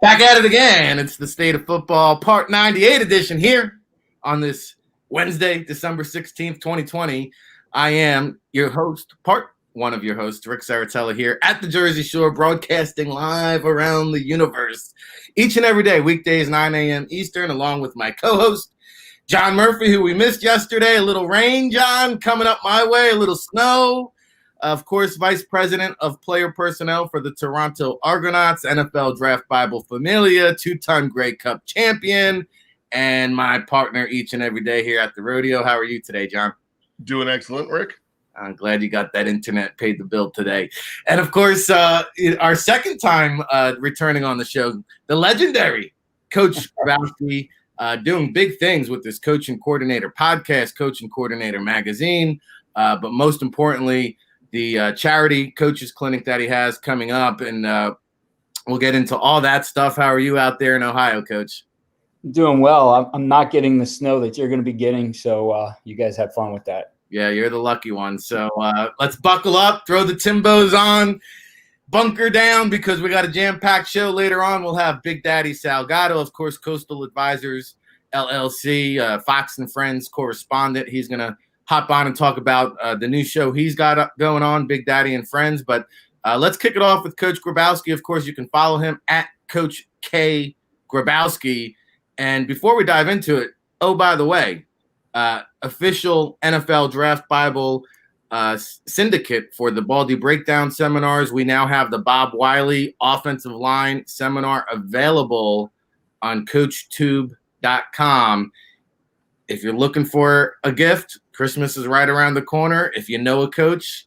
Back at it again. It's the State of Football Part 98 edition here on this Wednesday, December 16th, 2020. I am your host, one of your hosts, Ric Serritella here at the Jersey Shore, broadcasting live around the universe each and every day, weekdays, 9 a.m. Eastern, along with my co-host, John Murphy, who we missed yesterday. A little rain, John, coming up my way, a little snow. Of course, Vice President of Player Personnel for the Toronto Argonauts, NFL Draft Bible Familia, two-time Grey Cup champion, and my partner each and every day here at the rodeo. How are you today, John? Doing excellent, Rick. I'm glad you got that internet paid the bill today. And, of course, our second time returning on the show, the legendary Coach Grabowski, doing big things with this Coaching Coordinator podcast, Coaching Coordinator magazine, but most importantly, the charity coaches clinic that he has coming up, and we'll get into all that stuff. How are you out there in Ohio, Coach? Doing well. I'm not getting the snow that you're going to be getting, so you guys have fun with that. Yeah, you're the lucky one. So let's buckle up, throw the Timbos on, bunker down, because we got a jam-packed show later on. We'll have Big Daddy Salgado, of course, Coastal Advisors, LLC, Fox and Friends correspondent. He's going to hop on and talk about the new show he's got going on, Big Daddy and Friends. But let's kick it off with Coach Grabowski. Of course, you can follow him at Coach K Grabowski. And before we dive into it, oh, by the way, official NFL Draft Bible syndicate for the Baldy Breakdown seminars. We now have the Bob Wiley Offensive Line Seminar available on CoachTube.com. If you're looking for a gift, Christmas is right around the corner. If you know a coach,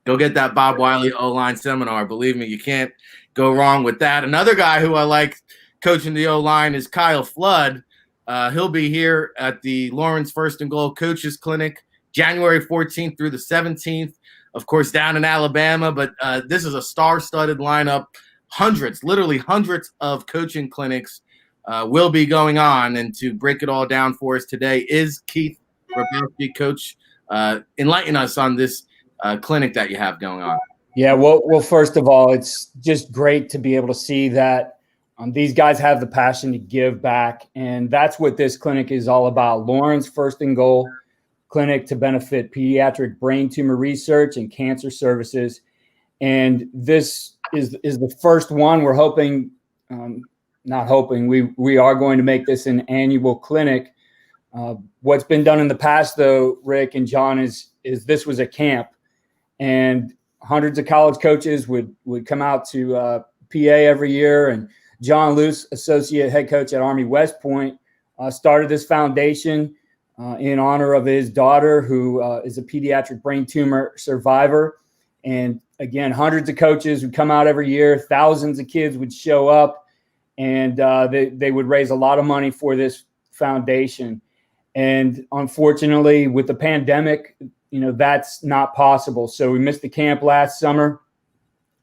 go get that Bob Wiley O-line seminar. Believe me, you can't go wrong with that. Another guy who I like coaching the O-line is Kyle Flood. He'll be here at the Lawrence First and Goal Coaches Clinic, January 14th through the 17th, of course, down in Alabama. But this is a star-studded lineup. Literally hundreds of coaching clinics will be going on. And to break it all down for us today is Keith Grabowski. Coach, enlighten us on this clinic that you have going on. Yeah, well, first of all, it's just great to be able to see that these guys have the passion to give back, and that's what this clinic is all about. Lawrence First and Goal Clinic to benefit pediatric brain tumor research and cancer services. And this is the first one. We're hoping, not hoping, we are going to make this an annual clinic. What's been done in the past, though, Rick and John, is this was a camp, and hundreds of college coaches would come out to PA every year. And John Luce, associate head coach at Army West Point, started this foundation in honor of his daughter, who is a pediatric brain tumor survivor. And again, hundreds of coaches would come out every year. Thousands of kids would show up, and they would raise a lot of money for this foundation. And unfortunately, with the pandemic, that's not possible. So we missed the camp last summer.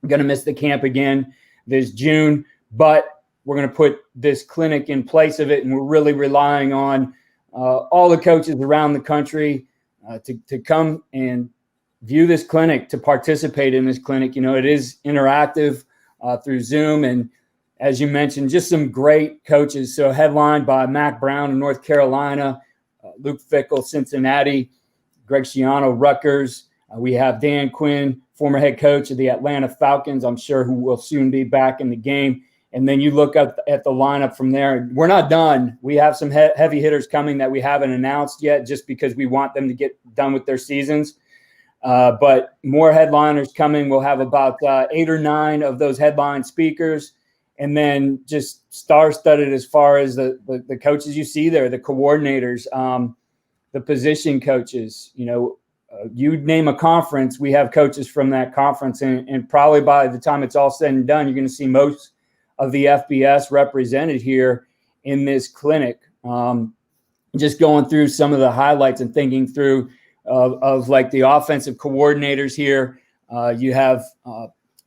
We're going to miss the camp again this June, but we're going to put this clinic in place of it. And we're really relying on all the coaches around the country to come and view this clinic, to participate in this clinic. It is interactive through Zoom. And as you mentioned, just some great coaches. So headlined by Mac Brown in North Carolina, Luke Fickell, Cincinnati, Greg Schiano, Rutgers. We have Dan Quinn, former head coach of the Atlanta Falcons, I'm sure, who will soon be back in the game. And then you look at the lineup from there. We're not done. We have some heavy hitters coming that we haven't announced yet, just because we want them to get done with their seasons. But more headliners coming. We'll have about 8 or 9 of those headline speakers. And then just star-studded as far as the coaches you see there, the coordinators, the position coaches. You name a conference, we have coaches from that conference. And probably by the time it's all said and done, you're going to see most of the FBS represented here in this clinic. Just going through some of the highlights and thinking through of like the offensive coordinators here. You have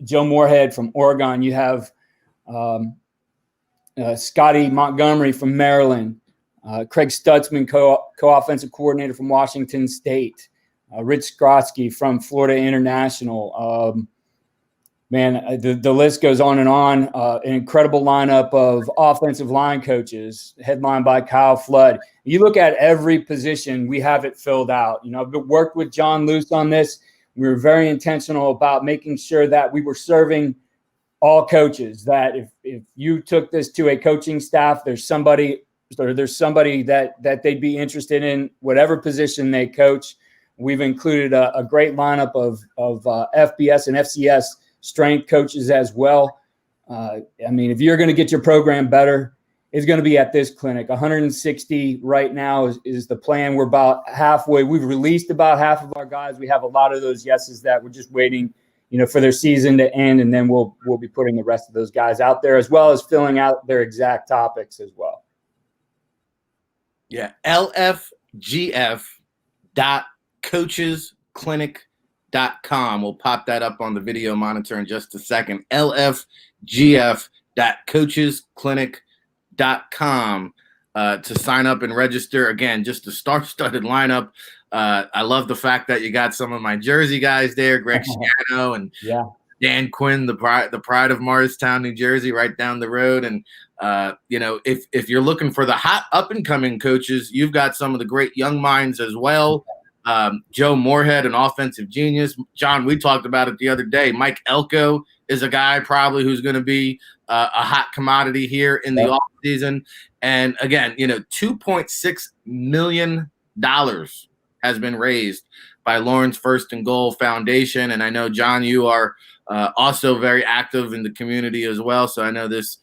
Joe Moorhead from Oregon. You have Scotty Montgomery from Maryland, Craig Stutzman, co-offensive coordinator from Washington State, Rich Skrotsky from Florida International, Man, the list goes on and on. An incredible lineup of offensive line coaches, headlined by Kyle Flood. You look at every position, we have it filled out. I've worked with John Luce on this. We were very intentional about making sure that we were serving all coaches, that if you took this to a coaching staff, there's somebody that they'd be interested in, whatever position they coach. We've included a great lineup of FBS and FCS strength coaches as well. If you're going to get your program better, it's going to be at this clinic. 160 right now is the plan. We're about halfway. We've released about half of our guys. We have a lot of those yeses that we're just waiting, for their season to end, and then we'll be putting the rest of those guys out there, as well as filling out their exact topics as well. Yeah, lfgf.coachesclinic.com. We'll pop that up on the video monitor in just a second. lfgf.coachesclinic.com to sign up and register. Again, just a star-studded lineup. I love the fact that you got some of my Jersey guys there, Greg Schiano and Dan Quinn, the pride of Morristown, New Jersey, right down the road. And if you're looking for the hot up-and-coming coaches, you've got some of the great young minds as well. Joe Moorhead, an offensive genius. John, we talked about it the other day. Mike Elko is a guy probably who's going to be a hot commodity here in the offseason. And again, $2.6 million has been raised by Lawrence First and Goal Foundation. And I know, John, you are also very active in the community as well. So I know this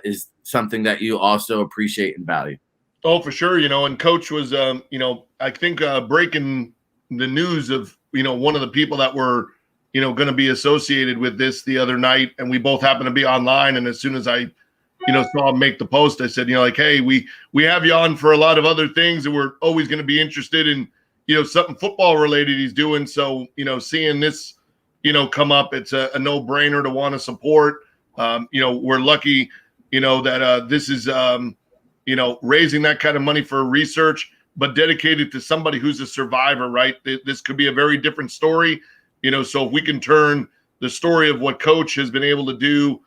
is something that you also appreciate and value. Oh, for sure. And Coach was, I think breaking the news of, one of the people that were, going to be associated with this the other night. And we both happened to be online. And as soon as I, saw him make the post, I said, hey, we have you on for a lot of other things, and we're always going to be interested in, something football related he's doing. So, seeing this, come up, it's a no-brainer to want to support. We're lucky, that this is, raising that kind of money for research, but dedicated to somebody who's a survivor, right? This could be a very different story, so if we can turn the story of what Coach has been able to do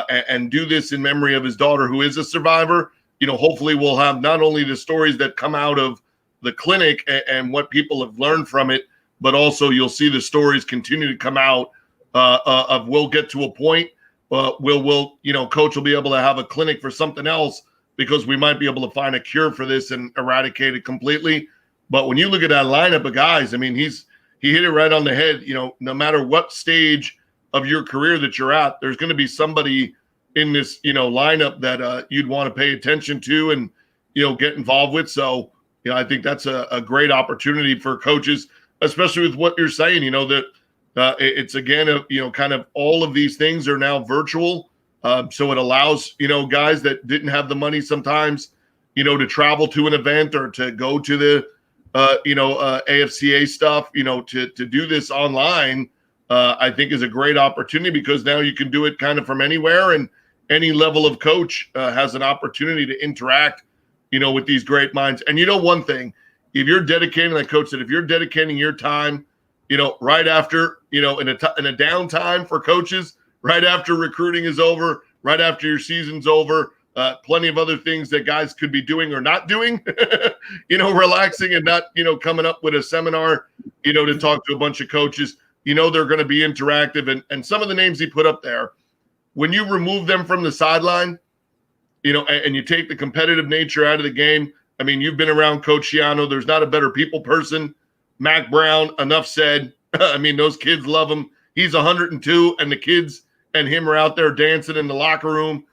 and do this in memory of his daughter who is a survivor, hopefully we'll have not only the stories that come out of the clinic and what people have learned from it, but also you'll see the stories continue to come out of we'll get to a point, Coach will be able to have a clinic for something else, because we might be able to find a cure for this and eradicate it completely. But when you look at that lineup of guys, he hit it right on the head. No matter what stage of your career that you're at, there's going to be somebody in this, lineup that you'd want to pay attention to and, get involved with. So, I think that's a great opportunity for coaches, especially with what you're saying, that it's again, kind of all of these things are now virtual. So it allows, guys that didn't have the money sometimes, to travel to an event or to go to the, AFCA stuff, to do this online, I think is a great opportunity, because now you can do it kind of from anywhere, and any level of coach has an opportunity to interact, with these great minds. And one thing, if you're dedicating, like Coach said, if you're dedicating your time, right after, in a downtime for coaches, right after recruiting is over, right after your season's over, plenty of other things that guys could be doing or not doing, relaxing and not, coming up with a seminar, to talk to a bunch of coaches, they're going to be interactive. And some of the names he put up there, when you remove them from the sideline, and you take the competitive nature out of the game, you've been around Coach Schiano. There's not a better people person. Mac Brown, enough said. Those kids love him. He's 102, and the kids and him are out there dancing in the locker room,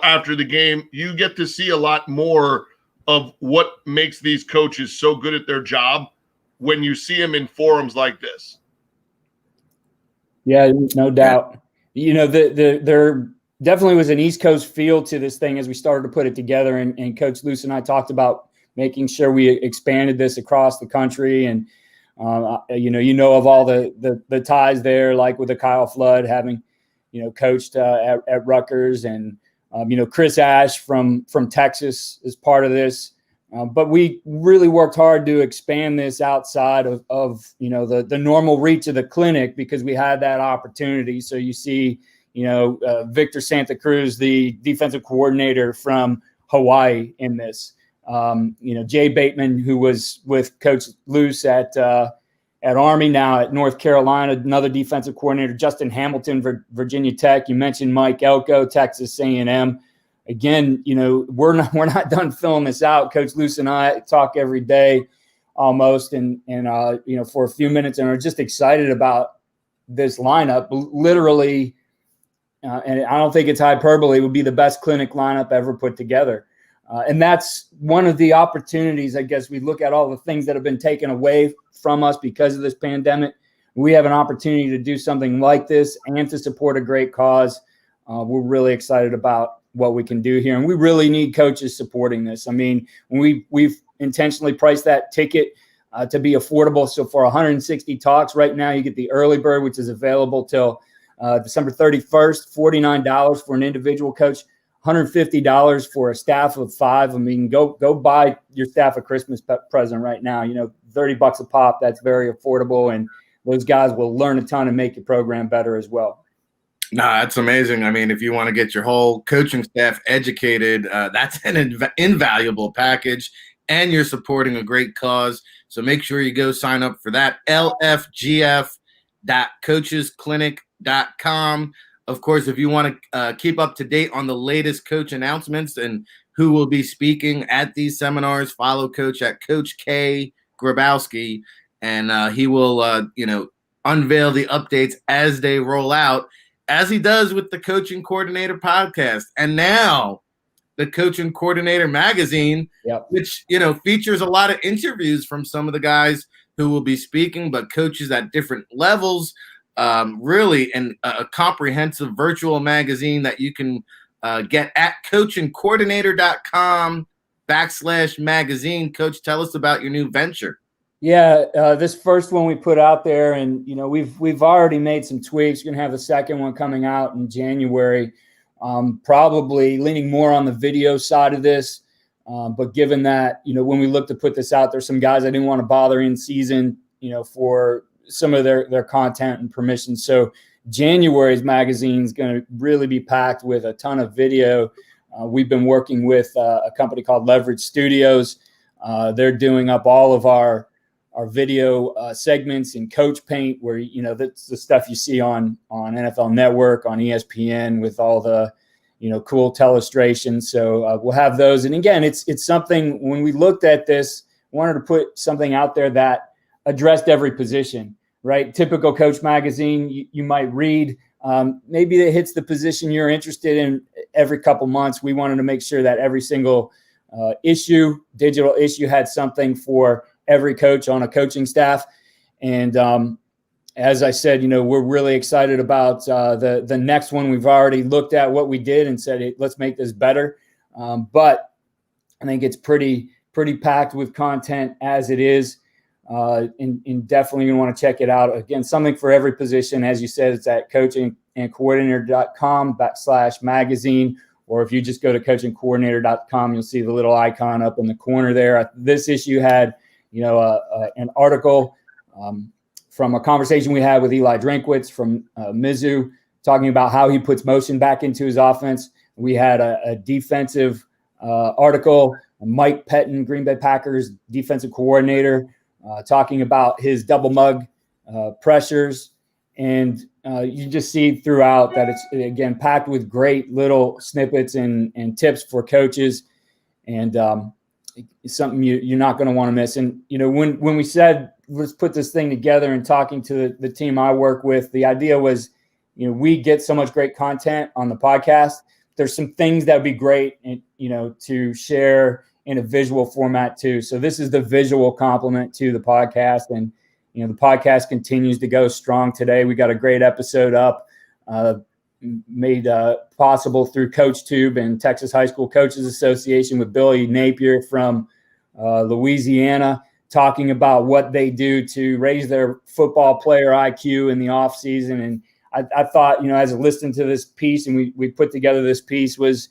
after the game. You get to see a lot more of what makes these coaches so good at their job when you see them in forums like this. Yeah, no doubt. There definitely was an East Coast feel to this thing as we started to put it together. And Coach Luce and I talked about making sure we expanded this across the country. And, of all the ties there, like with the Kyle Flood having, coached at Rutgers, and, Chris Ash from Texas is part of this. But we really worked hard to expand this outside of the normal reach of the clinic, because we had that opportunity. So you see, Victor Santa Cruz, the defensive coordinator from Hawaii, in this. Jay Bateman, who was with Coach Luce at Army, now at North Carolina, another defensive coordinator. Justin Hamilton, Virginia Tech. You mentioned Mike Elko, Texas A&M. Again, we're not done filling this out. Coach Luce and I talk every day almost, and for a few minutes, and are just excited about this lineup. Literally, and I don't think it's hyperbole, would be the best clinic lineup ever put together. And that's one of the opportunities, I guess. We look at all the things that have been taken away from us because of this pandemic. We have an opportunity to do something like this and to support a great cause. We're really excited about what we can do here. And we really need coaches supporting this. I mean, we've intentionally priced that ticket to be affordable. So for 160 talks right now, you get the early bird, which is available till December 31st, $49 for an individual coach, $150 for a staff of 5. I mean, go buy your staff a Christmas present right now. $30 a pop. That's very affordable. And those guys will learn a ton and make your program better as well. No, that's amazing. I mean, if you want to get your whole coaching staff educated, that's an invaluable package, and you're supporting a great cause. So make sure you go sign up for that, lfgf.coachesclinic.com. Of course, if you want to keep up to date on the latest coach announcements and who will be speaking at these seminars, follow Coach at Coach K Grabowski, and he will, unveil the updates as they roll out, as he does with the Coaching Coordinator podcast. And now the Coaching Coordinator magazine, which, features a lot of interviews from some of the guys who will be speaking, but coaches at different levels. Really a comprehensive virtual magazine that you can get at coachingcoordinator.com/magazine. Coach, tell us about your new venture. Yeah, this first one we put out there, and we've already made some tweaks. We're gonna have the second one coming out in January, probably leaning more on the video side of this. But given that when we look to put this out, there's some guys I didn't want to bother in season, for some of their content and permission. So January's magazine is going to really be packed with a ton of video. We've been working with a company called Leverage Studios. They're doing up all of our video segments in Coach Paint, where that's the stuff you see on NFL Network, on ESPN, with all the cool telestrations. So we'll have those. And again, it's something, when we looked at this, wanted to put something out there that addressed every position, right? Typical Coach magazine, you might read, maybe it hits the position you're interested in every couple months. We wanted to make sure that every single digital issue, had something for every coach on a coaching staff. And as I said, we're really excited about the next one. We've already looked at what we did and said, hey, let's make this better. But I think it's pretty packed with content as it is. And definitely you want to check it out. Again, something for every position. As you said, it's at coachingcoordinator.com/magazine, or if you just go to coachingcoordinator.com, you'll see the little icon up in the corner there. This issue had, an article from a conversation we had with Eli Drinkwitz from Mizzou, talking about how he puts motion back into his offense. We had a defensive article, Mike Pettin, Green Bay Packers defensive coordinator, talking about his double mug pressures. And you just see throughout that it's, again, packed with great little snippets and tips for coaches, and something you're not going to want to miss. And, when we said, let's put this thing together, and talking to the team I work with, the idea was, we get so much great content on the podcast. There's some things that would be great, to share in a visual format too. So this is the visual complement to the podcast. And, the podcast continues to go strong today. We got a great episode up, made possible through CoachTube and Texas High School Coaches Association, with Billy Napier from Louisiana, talking about what they do to raise their football player IQ in the off season. And I thought, as I listened to this piece and we put together this piece, was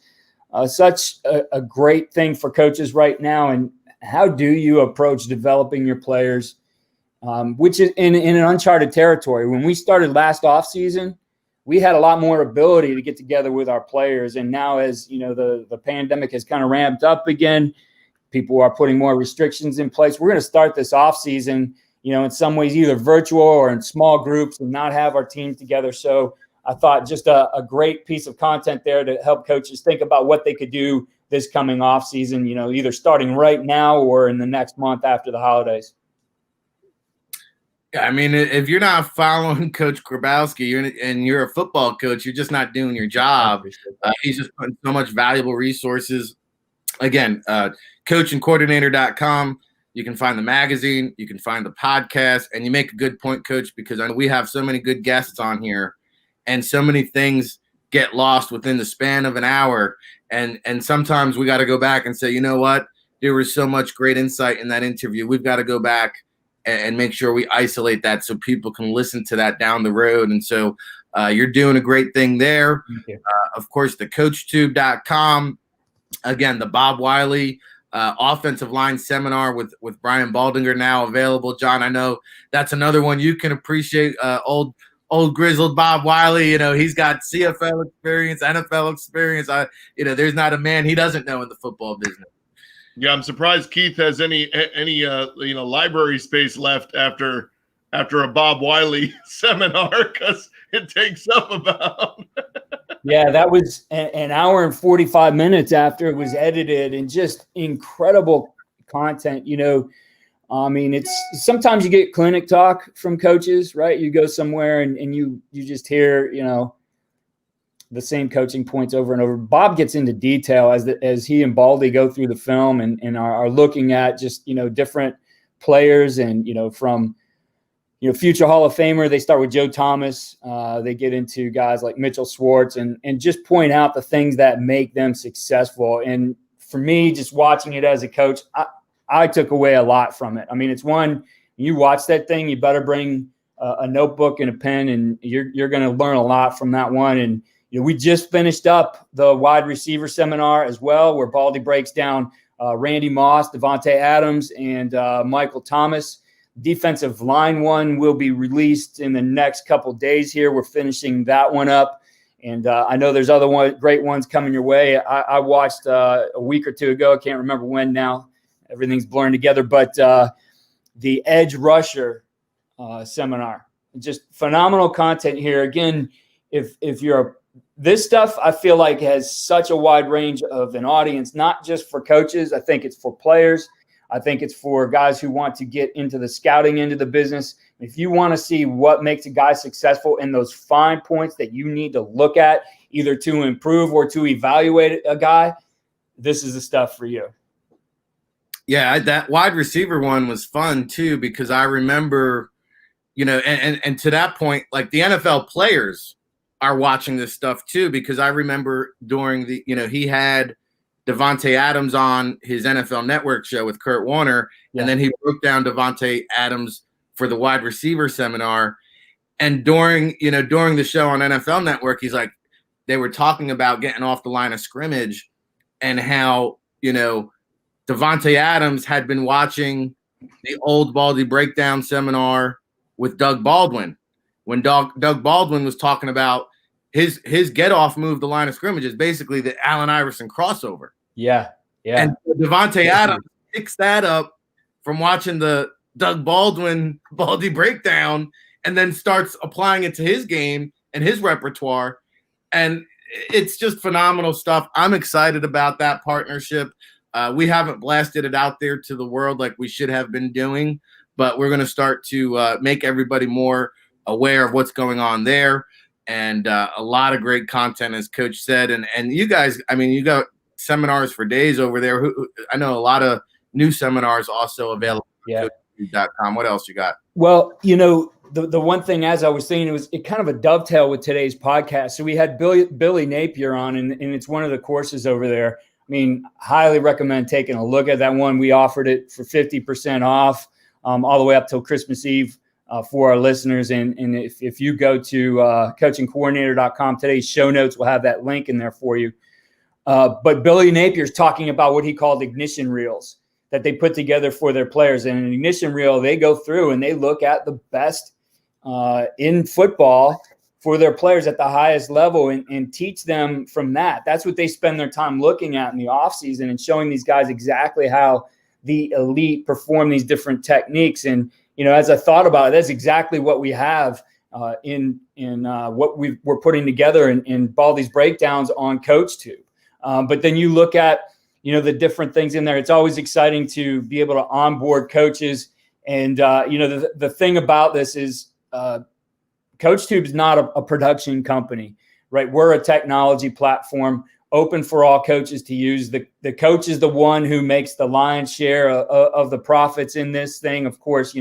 such a great thing for coaches right now. And how do you approach developing your players, which is in an uncharted territory. When we started last offseason, we had a lot more ability to get together with our players. And now as, the pandemic has kind of ramped up again, people are putting more restrictions in place. We're going to start this offseason, in some ways either virtual or in small groups and not have our teams together. So I thought just a great piece of content there to help coaches think about what they could do this coming offseason, either starting right now or in the next month after the holidays. Yeah, I mean, if you're not following Coach Grabowski and you're a football coach, you're just not doing your job. He's just putting so much valuable resources. Again, coachandcoordinator.com. You can find the magazine, you can find the podcast, and you make a good point, Coach, because I know we have so many good guests on here, and so many things get lost within the span of an hour. And sometimes we got to go back and say, you know what? There was so much great insight in that interview. We've got to go back and make sure we isolate that so people can listen to that down the road. And so you're doing a great thing there. Of course, the coachtube.com. Again, the Bob Wiley offensive line seminar with Brian Baldinger now available. John, I know that's another one you can appreciate. Old grizzled Bob Wiley, he's got CFL experience, NFL experience. There's not a man he doesn't know in the football business. Yeah, I'm surprised Keith has any library space left after a Bob Wiley seminar, because it takes up about. Yeah, that was an hour and 45 minutes after it was edited, and just incredible content. I mean, it's sometimes you get clinic talk from coaches, right? You go somewhere and you just hear, the same coaching points over and over. Bob gets into detail as he and Baldy go through the film and are looking at just, different players and, from, future Hall of Famer. They start with Joe Thomas. They get into guys like Mitchell Schwartz and just point out the things that make them successful. And for me, just watching it as a coach, I took away a lot from it. I mean, it's one, you watch that thing, you better bring a notebook and a pen, and you're going to learn a lot from that one. And, we just finished up the wide receiver seminar as well, where Baldy breaks down Randy Moss, Devontae Adams, and Michael Thomas. Defensive line one will be released in the next couple days here. We're finishing that one up. And I know there's other great ones coming your way. I watched a week or two ago. I can't remember when now. Everything's blurring together. But the Edge Rusher seminar. Just phenomenal content here. Again, if you're this stuff, I feel like has such a wide range of an audience, not just for coaches. I think it's for players. I think it's for guys who want to get into the scouting end of the business. If you want to see what makes a guy successful and those fine points that you need to look at, either to improve or to evaluate a guy, this is the stuff for you. Yeah, that wide receiver one was fun too, because I remember, and to that point, like the NFL players are watching this stuff too, because I remember during the, he had Devontae Adams on his NFL Network show with Kurt Warner, and then he broke down Devontae Adams for the wide receiver seminar. And during the show on NFL Network, he's like, they were talking about getting off the line of scrimmage and how, Devontae Adams had been watching the old Baldy breakdown seminar with Doug Baldwin, when Doug Baldwin was talking about his get off move, the line of scrimmage, is basically the Allen Iverson crossover. Yeah. And Devontae Adams picks that up from watching the Doug Baldwin Baldy breakdown, and then starts applying it to his game and his repertoire. And it's just phenomenal stuff. I'm excited about that partnership. We haven't blasted it out there to the world like we should have been doing, but we're going to start to make everybody more aware of what's going on there. And a lot of great content, as Coach said. And you guys, I mean, you got seminars for days over there. I know a lot of new seminars also available at coachtube.com. What else you got? Well, the one thing, as I was saying, it kind of a dovetail with today's podcast. So we had Billy Napier on, and it's one of the courses over there. I mean, highly recommend taking a look at that one. We offered it for 50% off all the way up till Christmas Eve for our listeners. And if you go to coachandcoordinator.com, today's show notes will have that link in there for you. But Billy Napier's talking about what he called ignition reels. that they put together for their players. And an ignition reel, they go through and they look at the best in football for their players at the highest level and teach them from that. That's what they spend their time looking at in the offseason and showing these guys exactly how the elite perform these different techniques. And, as I thought about it, that's exactly what we have in what we're putting together in all these breakdowns on CoachTube. But then you look at, the different things in there. It's always exciting to be able to onboard coaches. And, the thing about this is CoachTube is not a production company, right? We're a technology platform open for all coaches to use. The coach is the one who makes the lion's share of the profits in this thing. Of course,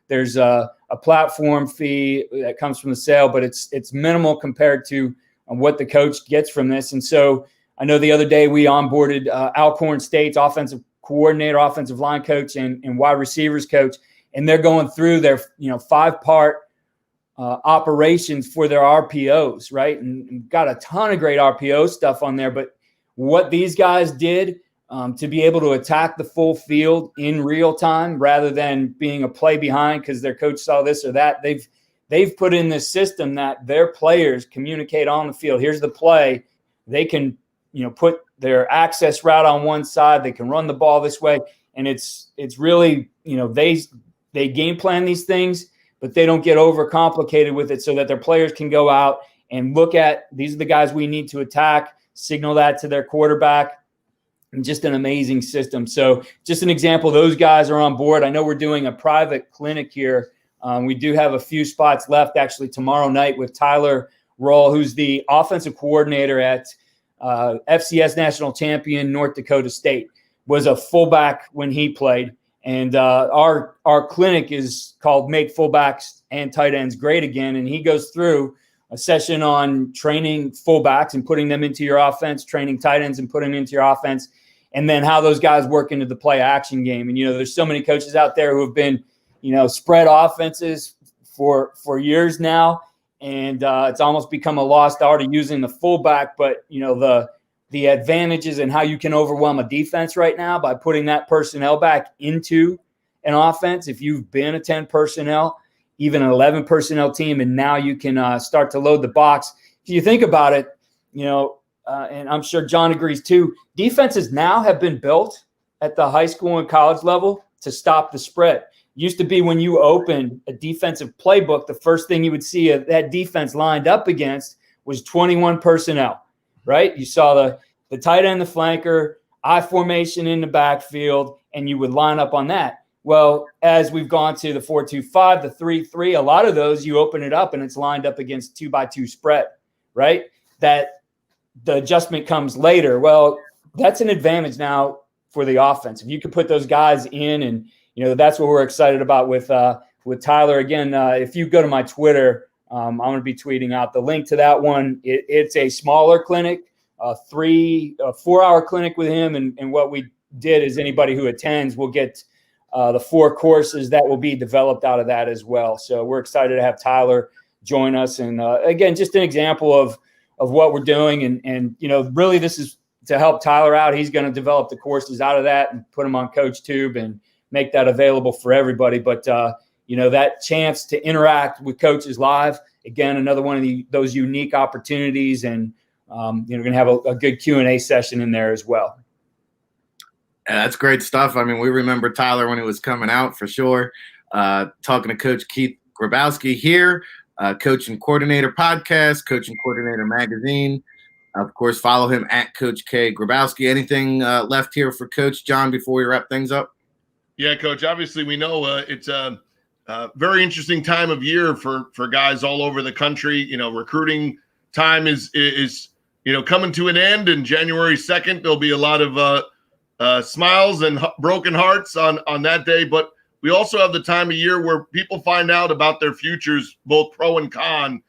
there's a platform fee that comes from the sale, but it's minimal compared to what the coach gets from this. And so I know the other day we onboarded Alcorn State's offensive coordinator, offensive line coach, and wide receivers coach, and they're going through their 5-part operations for their RPOs, right? And got a ton of great RPO stuff on there. But what these guys did to be able to attack the full field in real time rather than being a play behind because their coach saw this or that, they've put in this system that their players communicate on the field. Here's the play. They can put their access route on one side. They can run the ball this way. And it's really, they game plan these things, but they don't get overcomplicated with it so that their players can go out and look at, these are the guys we need to attack, signal that to their quarterback, and just an amazing system. So just an example, those guys are on board. I know we're doing a private clinic here. We do have a few spots left actually tomorrow night with Tyler Roll, who's the offensive coordinator at FCS national champion North Dakota State, was a fullback when he played. And our clinic is called Make Fullbacks and Tight Ends Great Again. And he goes through a session on training fullbacks and putting them into your offense, training tight ends and putting them into your offense, and then how those guys work into the play action game. And, there's so many coaches out there who have been, spread offenses for years now. And it's almost become a lost art of using the fullback. But, the advantages and how you can overwhelm a defense right now by putting that personnel back into an offense. If you've been a 10 personnel, even an 11 personnel team, and now you can start to load the box. If you think about it, and I'm sure John agrees too, defenses now have been built at the high school and college level to stop the spread. Used to be when you open a defensive playbook, the first thing you would see that defense lined up against was 21 personnel. Right? You saw the tight end, the flanker, I formation in the backfield, and you would line up on that. Well, as we've gone to the 4-2-5, the 3-3, a lot of those you open it up and it's lined up against 2-by-2 spread, right? That the adjustment comes later. Well, that's an advantage now for the offense. If you could put those guys in, and that's what we're excited about with Tyler. Again, if you go to my Twitter, I'm going to be tweeting out the link to that one. It's a smaller clinic, a 4-hour clinic with him. And what we did is anybody who attends will get the 4 courses that will be developed out of that as well. So we're excited to have Tyler join us. And again, just an example of what we're doing. And really this is to help Tyler out. He's going to develop the courses out of that and put them on CoachTube and make that available for everybody. But, that chance to interact with coaches live, again, another one of those unique opportunities. And, we're going to have a good Q&A session in there as well. Yeah, that's great stuff. I mean, we remember Tyler when he was coming out for sure. Talking to Coach Keith Grabowski here, Coach and Coordinator Podcast, Coach and Coordinator Magazine. Of course, follow him at Coach K Grabowski. Anything left here for Coach John before we wrap things up? Yeah, Coach. Obviously, we know it's a very interesting time of year for guys all over the country. Recruiting time is coming to an end, and January 2nd there'll be a lot of smiles and broken hearts on that day. But we also have the time of year where people find out about their futures, both pro and con.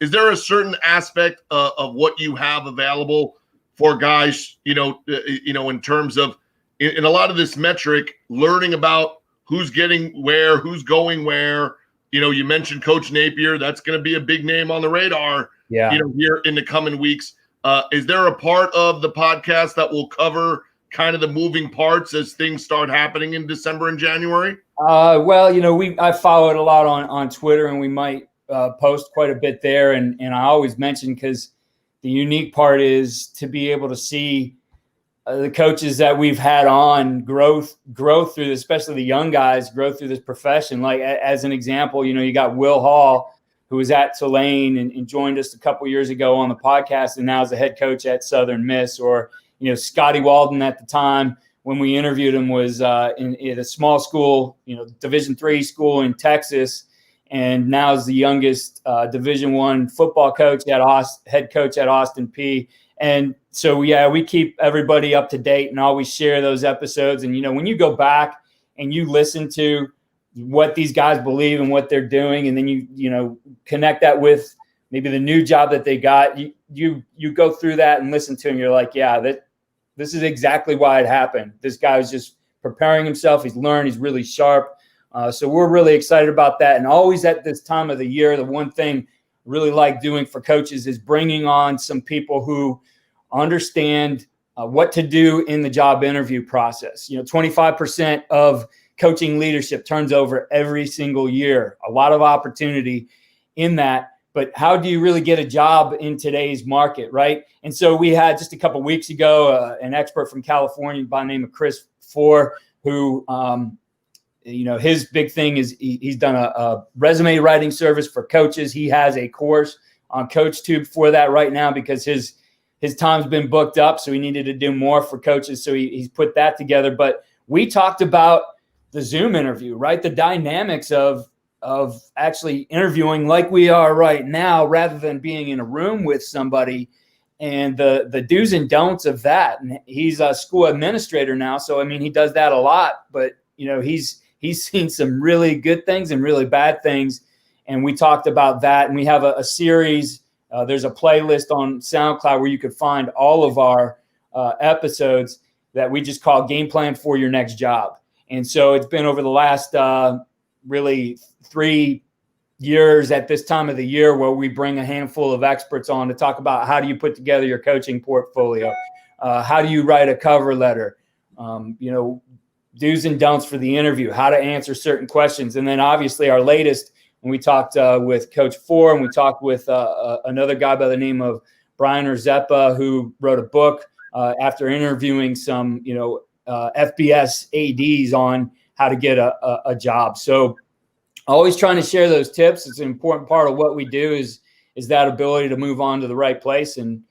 Is there a certain aspect of what you have available for guys, in terms of in a lot of this metric, learning about who's getting where, who's going where? You mentioned Coach Napier. That's going to be a big name on the radar, here in the coming weeks. Is there a part of the podcast that will cover kind of the moving parts as things start happening in December and January? Well, I follow it a lot on Twitter, and we might post quite a bit there. And I always mention, because the unique part is to be able to see the coaches that we've had on grow through this, especially the young guys, grow through this profession. Like as an example, you got Will Hall, who was at Tulane and joined us a couple years ago on the podcast, and now is the head coach at Southern Miss. Or Scotty Walden at the time when we interviewed him was in a small school, Division III school in Texas, and now is the youngest Division I football coach head coach at Austin Peay. And so, we keep everybody up to date and always share those episodes. And, when you go back and you listen to what these guys believe and what they're doing, and then you connect that with maybe the new job that they got, you go through that and listen to, and you're like, this is exactly why it happened. This guy was just preparing himself. He's learned. He's really sharp. So we're really excited about that. And always at this time of the year, the one thing I really like doing for coaches is bringing on some people who understand what to do in the job interview process. 25% of coaching leadership turns over every single year. A lot of opportunity in that. But how do you really get a job in today's market, right? And so we had just a couple of weeks ago an expert from California by the name of Chris Four, who, his big thing is he's done a resume writing service for coaches. He has a course on CoachTube for that right now because his time's been booked up, so he needed to do more for coaches. So he's put that together. But we talked about the Zoom interview, right? The dynamics of actually interviewing like we are right now, rather than being in a room with somebody, and the do's and don'ts of that. And he's a school administrator now, so he does that a lot. But he's seen some really good things and really bad things, and we talked about that. And we have a series. There's a playlist on SoundCloud where you could find all of our episodes that we just call Game Plan for Your Next Job. And so it's been over the last really 3 years at this time of the year where we bring a handful of experts on to talk about how do you put together your coaching portfolio, how do you write a cover letter, do's and don'ts for the interview, how to answer certain questions. And then obviously our latest, when we talked with Coach Four, and we talked with another guy by the name of Brian Erzeppa, who wrote a book after interviewing some, FBS ADs on how to get a job. So always trying to share those tips. It's an important part of what we do is that ability to move on to the right place and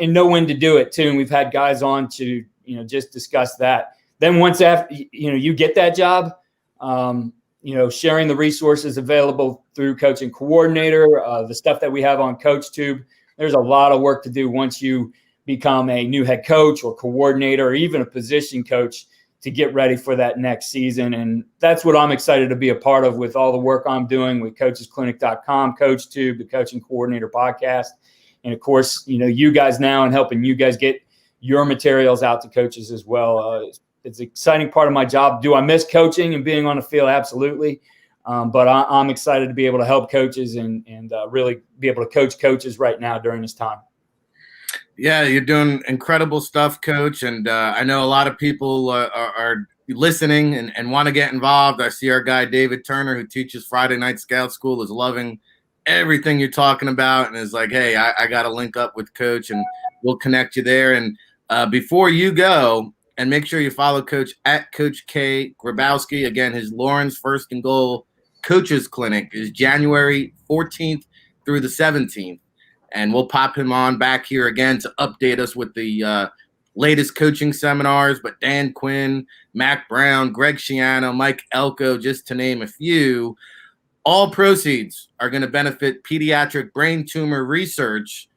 know when to do it too. And we've had guys on to, just discuss that. Then once after, you get that job, sharing the resources available through Coaching Coordinator, the stuff that we have on CoachTube. There's a lot of work to do once you become a new head coach or coordinator or even a position coach to get ready for that next season. And that's what I'm excited to be a part of with all the work I'm doing with coachesclinic.com, CoachTube, the Coaching Coordinator podcast. And of course, you guys now, and helping you guys get your materials out to coaches as well. It's an exciting part of my job. Do I miss coaching and being on the field? Absolutely. But I'm excited to be able to help coaches and really be able to coach coaches right now during this time. Yeah, you're doing incredible stuff, Coach. And I know a lot of people are listening and want to get involved. I see our guy, David Turner, who teaches Friday Night Scout School, is loving everything you're talking about and is like, hey, I got to link up with Coach and we'll connect you there. And before you go, and make sure you follow Coach at Coach K Grabowski. Again, his Lawrence First and Goal Coaches Clinic is January 14th through the 17th. And we'll pop him on back here again to update us with the latest coaching seminars. But Dan Quinn, Mac Brown, Greg Schiano, Mike Elko, just to name a few, all proceeds are going to benefit pediatric brain tumor research.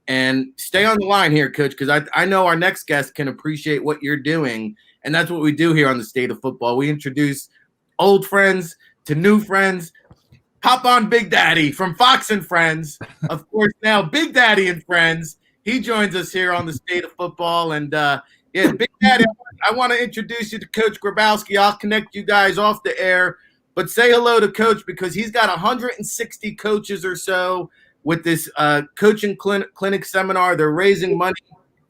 And stay on the line here, Coach, because I know our next guest can appreciate what you're doing. And that's what we do here on the State of Football. We introduce old friends to new friends. Hop on Big Daddy from Fox and Friends. Of course, now Big Daddy and Friends. He joins us here on the State of Football. And, Big Daddy, I want to introduce you to Coach Grabowski. I'll connect you guys off the air. But say hello to Coach because he's got 160 coaches or so with this coaching clinic seminar. They're raising money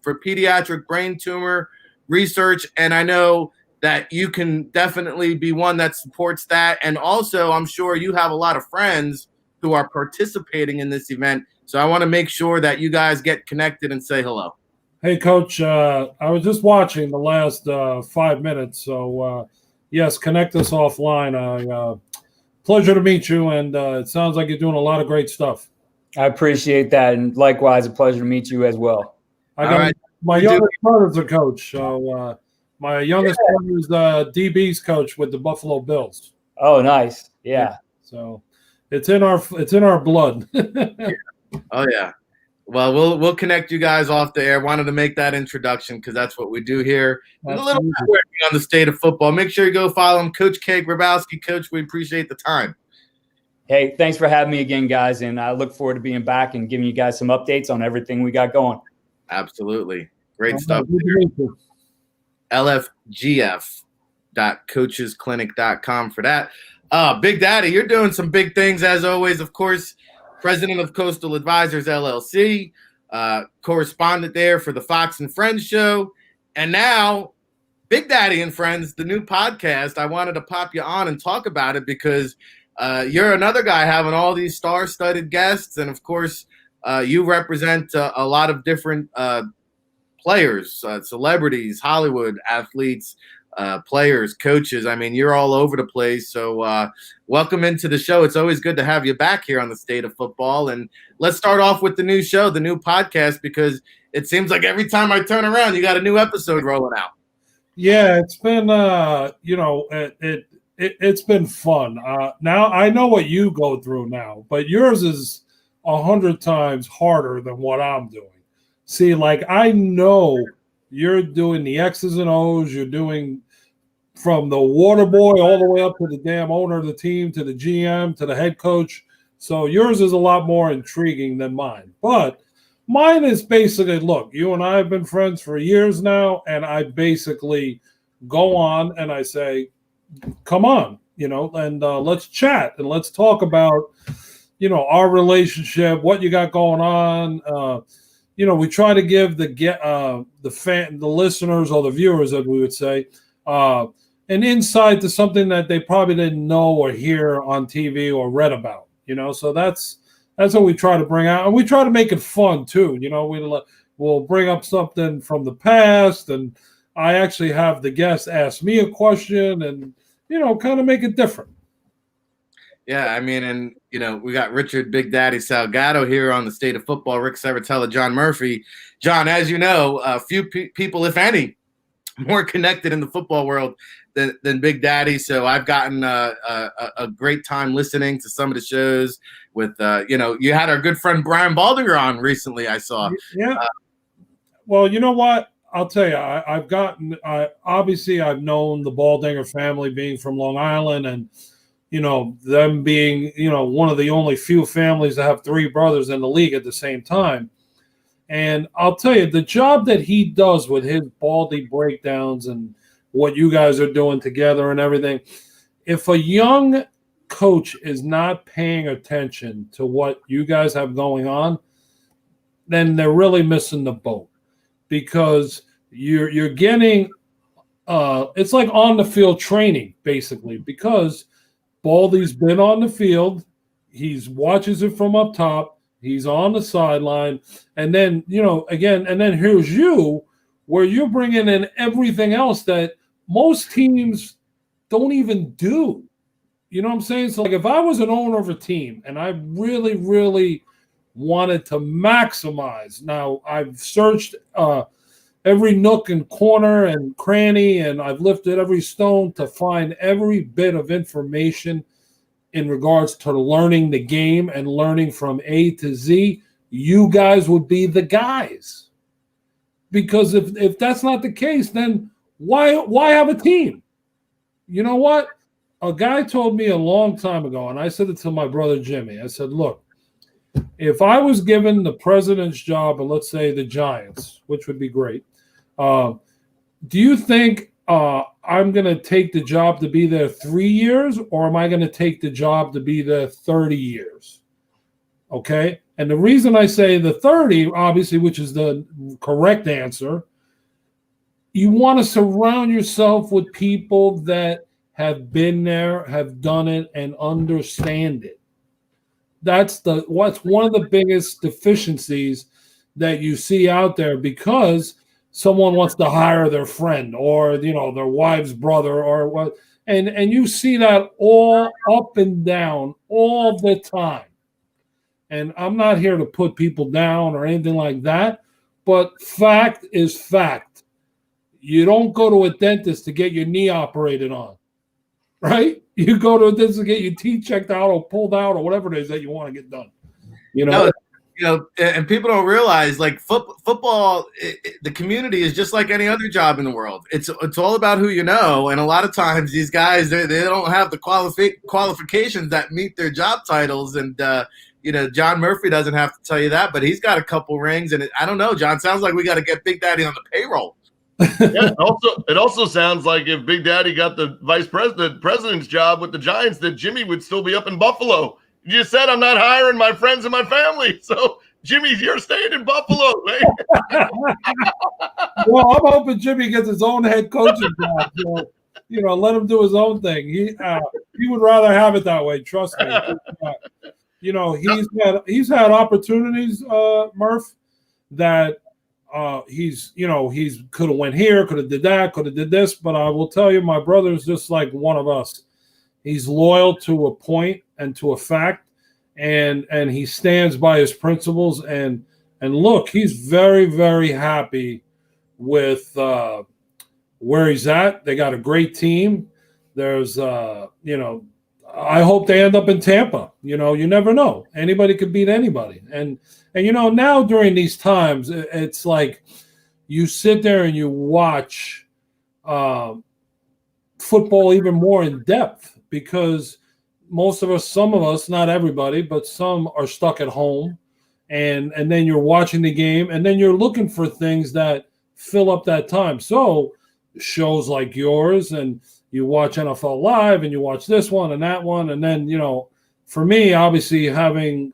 for pediatric brain tumor research, and I know that you can definitely be one that supports that. And also, I'm sure you have a lot of friends who are participating in this event. So I want to make sure that you guys get connected and say hello. Hey, Coach, I was just watching the last 5 minutes. So, yes, connect us offline. Pleasure to meet you. And it sounds like you're doing a lot of great stuff. I appreciate that. And likewise, a pleasure to meet you as well. I got my youngest brother's a coach. So my youngest brother is DB's coach with the Buffalo Bills. Oh, nice. Yeah. So it's in our blood. Oh, yeah. Well, we'll connect you guys off the air. Wanted to make that introduction because that's what we do here. A little networking on the state of football. Make sure you go follow him, Coach K. Grabowski. Coach, we appreciate the time. Hey, thanks for having me again, guys. And I look forward to being back and giving you guys some updates on everything we got going. Absolutely. Great stuff. LFGF.coachesclinic.com for that. Big Daddy, you're doing some big things as always. Of course, president of Coastal Advisors, LLC, correspondent there for the Fox and Friends show. And now Big Daddy and Friends, the new podcast. I wanted to pop you on and talk about it because you're another guy having all these star-studded guests. And, of course, you represent a lot of different players, celebrities, Hollywood athletes, players, coaches. I mean, you're all over the place. So welcome into the show. It's always good to have you back here on the State of Football. And let's start off with the new show, the new podcast, because it seems like every time I turn around, you got a new episode rolling out. Yeah, it's been, it's been fun. Now I know what you go through now, but yours is 100 times harder than what I'm doing. See, like I know you're doing the X's and O's. You're doing from the water boy all the way up to the damn owner of the team, to the GM, to the head coach. So yours is a lot more intriguing than mine. But mine is basically, look, you and I have been friends for years now, and I basically go on and I say, come on, and let's chat and let's talk about, our relationship, what you got going on. We try to give the listeners or the viewers, as we would say, an insight to something that they probably didn't know or hear on TV or read about. So that's what we try to bring out, and we try to make it fun too. We'll bring up something from the past, and I actually have the guest ask me a question, and kind of make it different. Yeah, I mean, and we got Richard Big Daddy Salgado here on the State of Football, Ric Serritella, John Murphy. John, as you know, a few people, if any, more connected in the football world than Big Daddy. So I've gotten a great time listening to some of the shows with, you had our good friend Brian Baldinger on recently, I saw. Yeah. Well, you know what? I'll tell you, obviously I've known the Baldinger family being from Long Island, and them being, one of the only few families that have three brothers in the league at the same time. And I'll tell you, the job that he does with his Baldy breakdowns and what you guys are doing together and everything, if a young coach is not paying attention to what you guys have going on, then they're really missing the boat, because you're getting it's like on the field training, basically, because Baldy's been on the field, he's watches it from up top, he's on the sideline, and then and then here's you, where you're bringing in everything else that most teams don't even do. You know what I'm saying? So, like, if I was an owner of a team and I really, really wanted to maximize, now I've searched every nook and corner and cranny, and I've lifted every stone to find every bit of information in regards to learning the game and learning from A to Z. You guys would be the guys. Because if that's not the case, then why have a team? You know what? A guy told me a long time ago, and I said it to my brother Jimmy. I said, look, if I was given the president's job, and let's say the Giants, which would be great, do you think I'm going to take the job to be there 3 years, or am I going to take the job to be there 30 years? Okay? And the reason I say the 30, obviously, which is the correct answer, you want to surround yourself with people that have been there, have done it, and understand it. That's what's one of the biggest deficiencies that you see out there, because someone wants to hire their friend or their wife's brother or what, and you see that all up and down all the time. And I'm not here to put people down or anything like that, but fact is fact. You don't go to a dentist to get your knee operated on, right? You go to a dentist to get your teeth checked out or pulled out or whatever it is that you want to get done. And people don't realize, like, football, the community is just like any other job in the world. It's all about who you know, and a lot of times these guys they don't have the qualifications that meet their job titles, and John Murphy doesn't have to tell you that, but he's got a couple rings, and I don't know, John. Sounds like we got to get Big Daddy on the payroll. Yeah, it also sounds like if Big Daddy got the president's job with the Giants, that Jimmy would still be up in Buffalo. You just said I'm not hiring my friends and my family, so Jimmy, you're staying in Buffalo, man. Well, I'm hoping Jimmy gets his own head coaching job. So, let him do his own thing. He would rather have it that way. Trust me. He's had opportunities, Murph, that he's could have went here, could have did that, could have did this. But I will tell you, my brother's just like one of us. He's loyal to a point and to a fact, and he stands by his principles. And look, he's very, very happy with where he's at. They got a great team. There's I hope they end up in Tampa. You never know. Anybody could beat anybody. And now during these times, it's like you sit there and you watch football even more in depth, because some of us, not everybody, but some are stuck at home, and then you're watching the game, and then you're looking for things that fill up that time. So shows like yours, and you watch NFL Live, and you watch this one and that one, and then for me, obviously having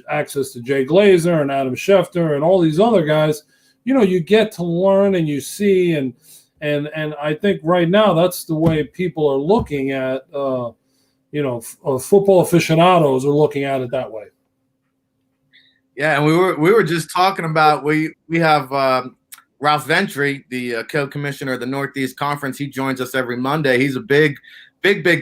access to Jay Glazer and Adam Schefter and all these other guys, you get to learn and you see, and I think right now that's the way people are looking at football aficionados are looking at it that way. Yeah, and we were just talking about we have Ralph Ventry, the co-commissioner of the Northeast Conference. He joins us every Monday. He's a big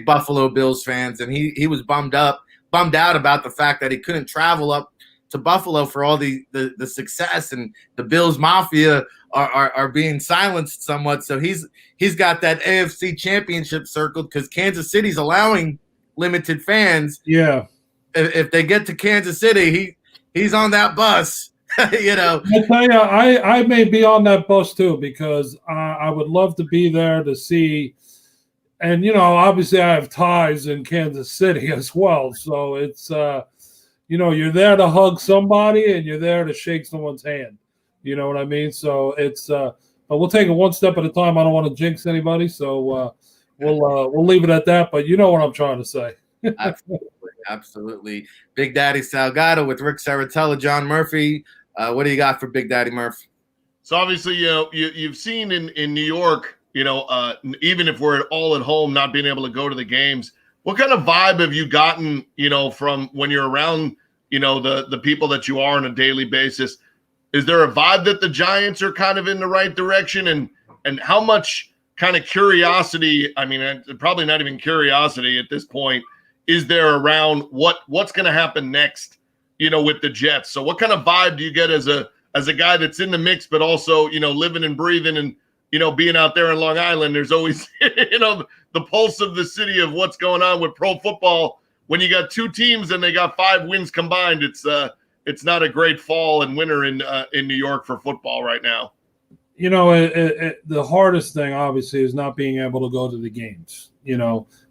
Buffalo Bills fans, and he was bummed out about the fact that he couldn't travel up to Buffalo for all the success, and the Bills Mafia are being silenced somewhat. So he's got that AFC Championship circled, because Kansas City's allowing limited fans. Yeah, if they get to Kansas City, he's on that bus. I tell you, I may be on that bus too, because I would love to be there to see. And obviously I have ties in Kansas City as well, so it's you're there to hug somebody and you're there to shake someone's hand. You know what I mean? So it's but we'll take it one step at a time. I don't want to jinx anybody, so we'll leave it at that. But you know what I'm trying to say. Absolutely. Big Daddy Salgado with Ric Serritella, John Murphy. What do you got for Big Daddy Murphy? So obviously, you've seen in New York, even if we're all at home, not being able to go to the games, what kind of vibe have you gotten, from when you're around, the people that you are on a daily basis? Is there a vibe that the Giants are kind of in the right direction? And how much kind of curiosity, I mean, probably not even curiosity at this point, is there around what's going to happen next, with the Jets? So what kind of vibe do you get as a guy that's in the mix, but also, living and breathing and, being out there in Long Island? There's always, the pulse of the city of what's going on with pro football. When you got two teams and they got 5 wins combined, it's not a great fall and winter in New York for football right now. The hardest thing obviously is not being able to go to the games.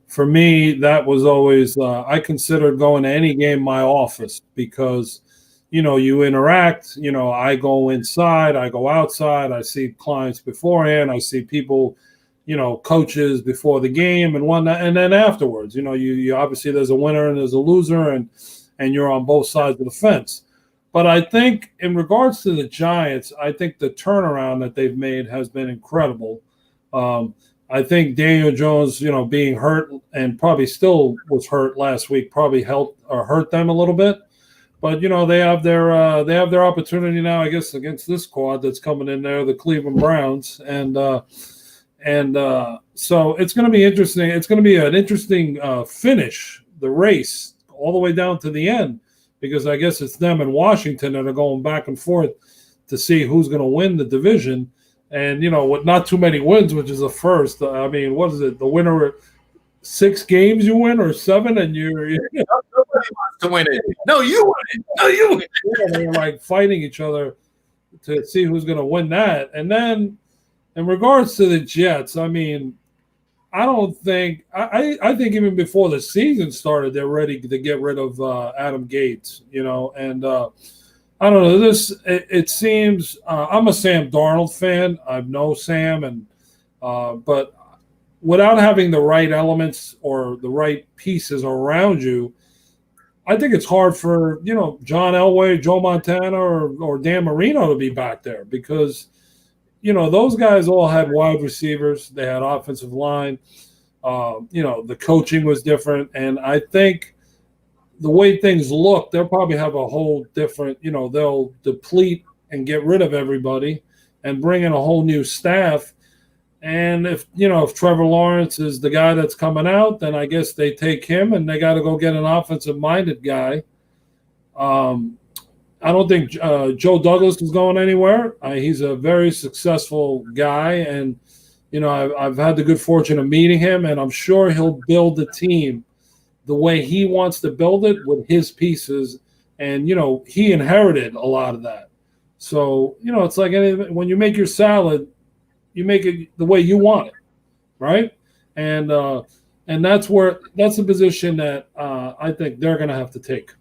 For me, that was always I considered going to any game my office, because you interact. I go inside, I go outside, I see clients beforehand, I see people, coaches before the game and whatnot, and then afterwards, you obviously there's a winner and there's a loser, and you're on both sides of the fence. But I think in regards to the Giants, I think the turnaround that they've made has been incredible. I think Daniel Jones, being hurt and probably still was hurt last week, probably helped or hurt them a little bit. But they have their opportunity now, I guess, against this squad that's coming in there, the Cleveland Browns, and so it's going to be interesting. It's going to be an interesting finish, the race all the way down to the end, because I guess it's them and Washington that are going back and forth to see who's going to win the division. And with not too many wins, which is a first. I mean, what is it? The winner, 6 games you win or 7, and you're nobody wants to win it. No, you win it. No, you win it. They're like fighting each other to see who's going to win that. And then, in regards to the Jets, I mean, I don't think I think even before the season started, they're ready to get rid of Adam Gates. And I don't know. It seems I'm a Sam Darnold fan. I know Sam, and but without having the right elements or the right pieces around you, I think it's hard for John Elway, Joe Montana, or Dan Marino to be back there, because those guys all had wide receivers. They had offensive line. The coaching was different, and I think the way things look, they'll probably have a whole different, they'll deplete and get rid of everybody and bring in a whole new staff. And if Trevor Lawrence is the guy that's coming out, then I guess they take him, and they got to go get an offensive-minded guy. I don't think Joe Douglas is going anywhere. He's a very successful guy, and I've had the good fortune of meeting him, and I'm sure he'll build the team the way he wants to build it with his pieces. And, he inherited a lot of that. So, it's like when you make your salad, you make it the way you want it, right? And that's the position that I think they're going to have to take.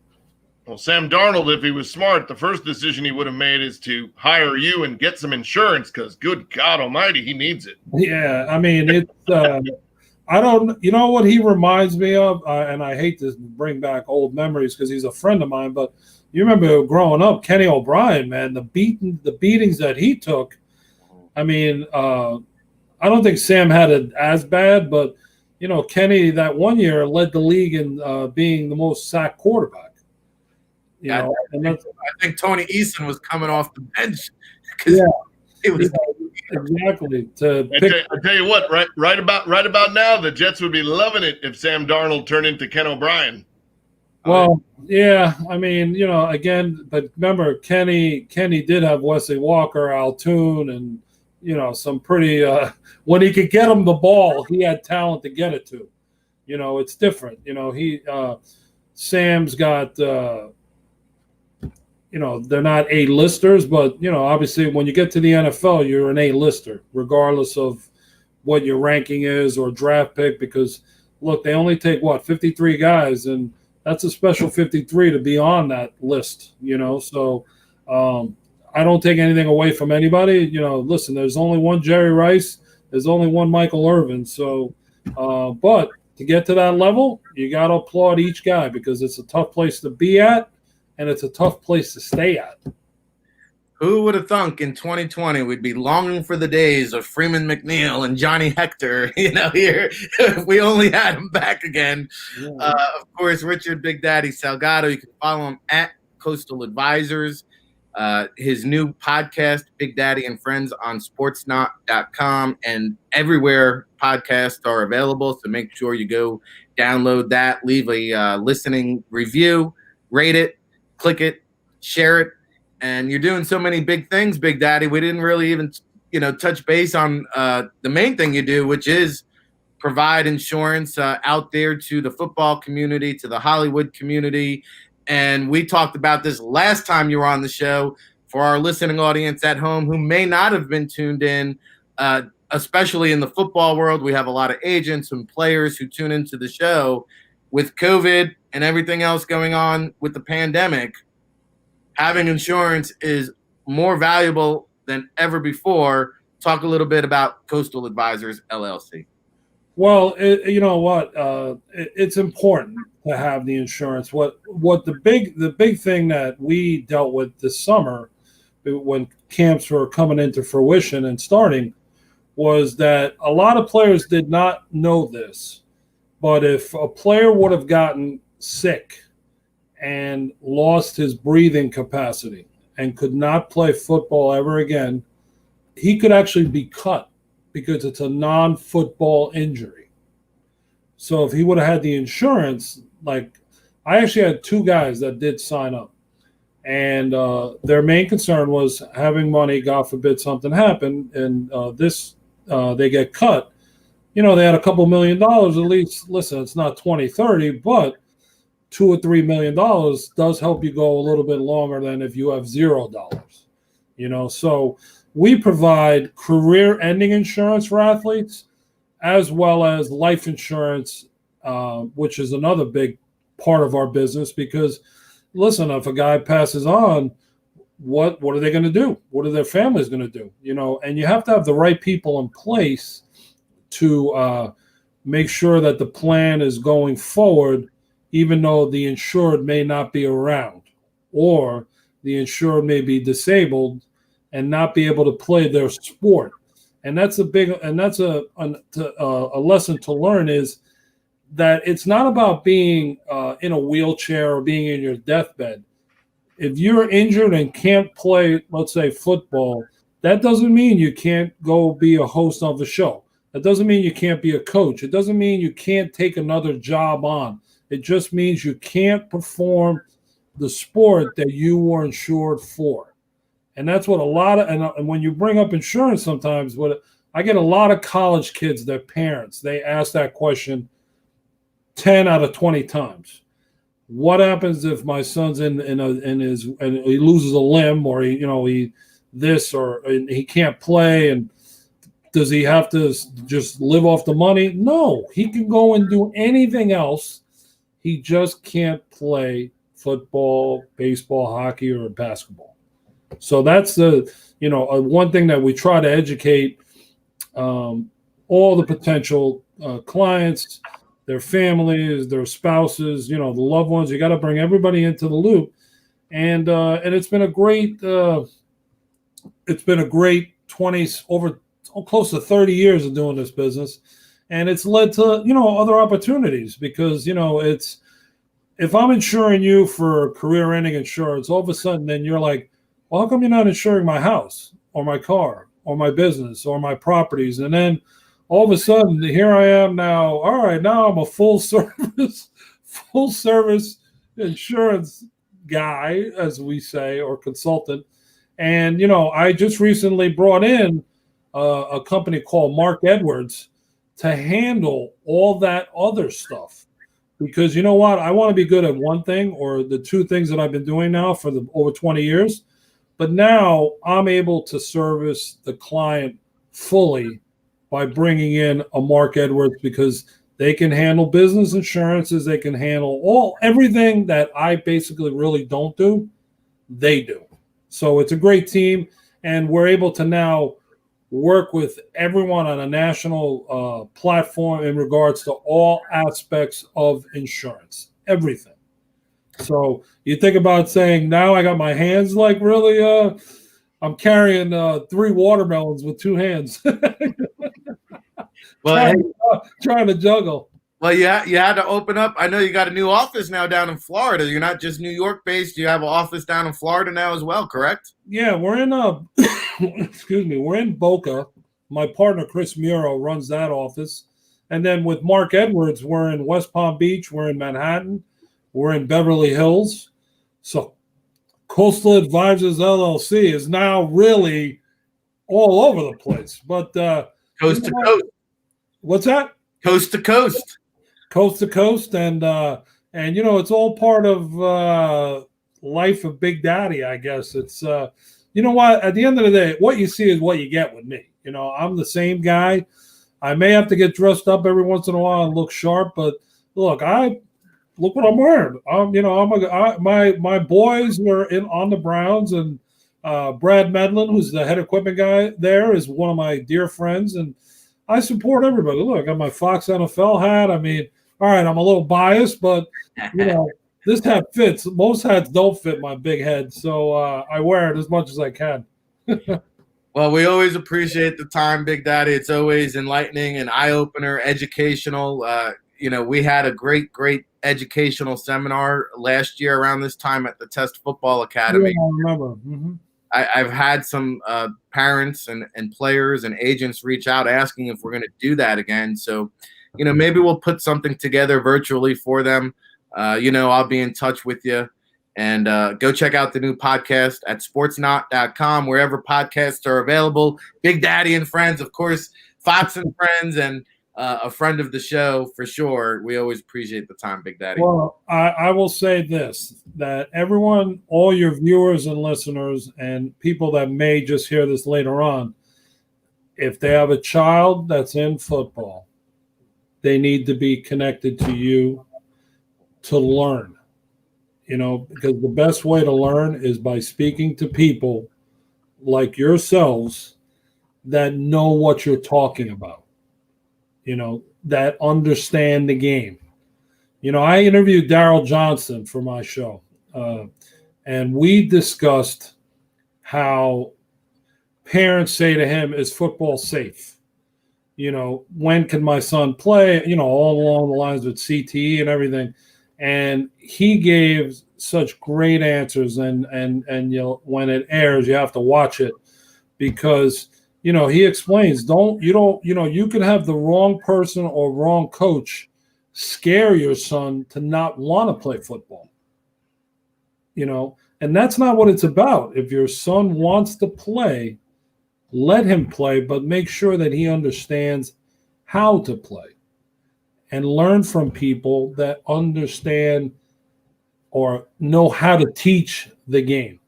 Well, Sam Darnold, if he was smart, the first decision he would have made is to hire you and get some insurance, because good God almighty, he needs it. Yeah, I mean, it's I don't, what he reminds me of, and I hate to bring back old memories because he's a friend of mine, but you remember growing up, Kenny O'Brien, man, the beatings that he took. I mean, I don't think Sam had it as bad, but Kenny that one year led the league in being the most sacked quarterback. I think Tony Eason was coming off the bench. Yeah, it was exactly. I tell you what, right about now, the Jets would be loving it if Sam Darnold turned into Ken O'Brien. Well, yeah, I mean, again, but remember, Kenny did have Wesley Walker, Altoon, and some pretty. When he could get him the ball, he had talent to get it to. It's different. Sam's got. They're not A-listers, but, obviously when you get to the NFL, you're an A-lister, regardless of what your ranking is or draft pick, because, look, they only take, 53 guys, and that's a special 53 to be on that list, So I don't take anything away from anybody. Listen, there's only one Jerry Rice. There's only one Michael Irvin. So, but to get to that level, you got to applaud each guy, because it's a tough place to be at. And it's a tough place to stay at. Who would have thunk in 2020 we'd be longing for the days of Freeman McNeil and Johnny Hector, here, if we only had him back again. Yeah. Of course, Richard Big Daddy Salgado, you can follow him at Coastal Advisors. His new podcast, Big Daddy and Friends, on sportsnot.com, and everywhere podcasts are available. So make sure you go download that, leave a listening review, rate it, click it, share it, and you're doing so many big things, Big Daddy. We didn't really even, touch base on the main thing you do, which is provide insurance out there to the football community, to the Hollywood community. And we talked about this last time you were on the show. For our listening audience at home who may not have been tuned in, especially in the football world, we have a lot of agents and players who tune into the show. With COVID and everything else going on with the pandemic, having insurance is more valuable than ever before. Talk a little bit about Coastal Advisors, LLC. Well, you know what? It's important to have the insurance. What the big thing that we dealt with this summer when camps were coming into fruition and starting was that a lot of players did not know this, but if a player would have gotten sick and lost his breathing capacity and could not play football ever again, he could actually be cut because it's a non-football injury. So if he would have had the insurance, like I actually had 2 guys that did sign up, and their main concern was having money, God forbid something happened, and they get cut. They had a couple $1 million at least. Listen, it's not 20, 30, but $2 or $3 million does help you go a little bit longer than if you have $0. So we provide career-ending insurance for athletes, as well as life insurance, which is another big part of our business. Because, listen, if a guy passes on, what are they going to do? What are their families going to do? And you have to have the right people in place to make sure that the plan is going forward, even though the insured may not be around, or the insured may be disabled and not be able to play their sport. And that's a lesson to learn, is that it's not about being in a wheelchair or being in your deathbed. If you're injured and can't play, let's say, football, that doesn't mean you can't go be a host of a show. That doesn't mean you can't be a coach. It doesn't mean you can't take another job on. It just means you can't perform the sport that you were insured for. And that's what and when you bring up insurance sometimes, I get a lot of college kids, their parents, they ask that question 10 out of 20 times. What happens if my son's and he loses a limb, or he can't play, and does he have to just live off the money? No, he can go and do anything else. He just can't play football, baseball, hockey, or basketball. So that's the one thing that we try to educate all the potential clients, their families, their spouses, the loved ones. You got to bring everybody into the loop, and it's been a great 20s over close to 30 years of doing this business, and it's led to other opportunities, because it's, if I'm insuring you for career-ending insurance, all of a sudden then you're like, well, how come you're not insuring my house or my car or my business or my properties? And then all of a sudden, here I am now. All right, now I'm a full service insurance guy, as we say, or consultant. And I just recently brought in a company called Mark Edwards to handle all that other stuff. Because you know what? I want to be good at one thing, or the 2 things that I've been doing now for over 20 years. But now I'm able to service the client fully by bringing in a Mark Edwards, because they can handle business insurances. They can handle everything that I basically really don't do. They do. So it's a great team, and we're able to now work with everyone on a national platform in regards to all aspects of insurance, everything. So you think about saying, now I got my hands like really, I'm carrying 3 watermelons with 2 hands. Well, trying to juggle. Well, you had to open up. I know you got a new office now down in Florida. You're not just New York based. You have an office down in Florida now as well, correct? Yeah, we're in we're in Boca. My partner Chris Muro runs that office, and then with Mark Edwards, we're in West Palm Beach. We're in Manhattan. We're in Beverly Hills. So Coastal Advisors LLC is now really all over the place. But coast to coast. What's that? Coast to coast. Coast to coast, and it's all part of life of Big Daddy, I guess. It's what, at the end of the day, what you see is what you get with me. I'm the same guy. I may have to get dressed up every once in a while and look sharp, but look what I'm wearing. My boys were on the Browns, and Brad Medlin, who's the head equipment guy there, is one of my dear friends, and I support everybody. Look, I got my Fox NFL hat. I mean, all right, I'm a little biased, but this hat fits. Most hats don't fit my big head, so I wear it as much as I can. Well, we always appreciate the time, Big Daddy. It's always enlightening and eye-opener, educational. We had a great educational seminar last year around this time at the Test Football Academy. Yeah, I remember. Mm-hmm. I've had some parents and players and agents reach out asking if we're going to do that again. So, maybe we'll put something together virtually for them. I'll be in touch with you. And go check out the new podcast at sportsnot.com, wherever podcasts are available. Big Daddy and Friends, of course, Fox and Friends, and a friend of the show for sure. We always appreciate the time, Big Daddy. Well, I will say this, that everyone, all your viewers and listeners and people that may just hear this later on, if they have a child that's in football, they need to be connected to you to learn. Because the best way to learn is by speaking to people like yourselves that know what you're talking about, that understand the game. I interviewed Daryl Johnson for my show, and we discussed how parents say to him, is football safe? When can my son play? All along the lines with CTE and everything. And he gave such great answers, and when it airs, you have to watch it because he explains you can have the wrong person or wrong coach scare your son to not want to play football. And that's not what it's about. If your son wants to play, let him play, but make sure that he understands how to play. And learn from people that understand or know how to teach the game,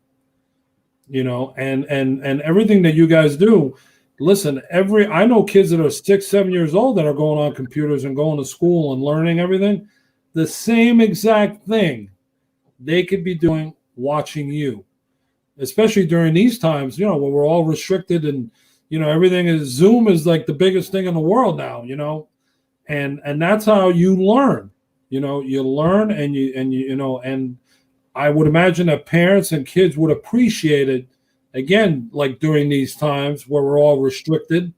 and everything that you guys do. Listen, I know kids that are 6, 7 years old that are going on computers and going to school and learning everything. The same exact thing they could be doing watching you, especially during these times, when we're all restricted and, everything is Zoom is like the biggest thing in the world now, And that's how you learn. You learn and I would imagine that parents and kids would appreciate it again, like during these times where we're all restricted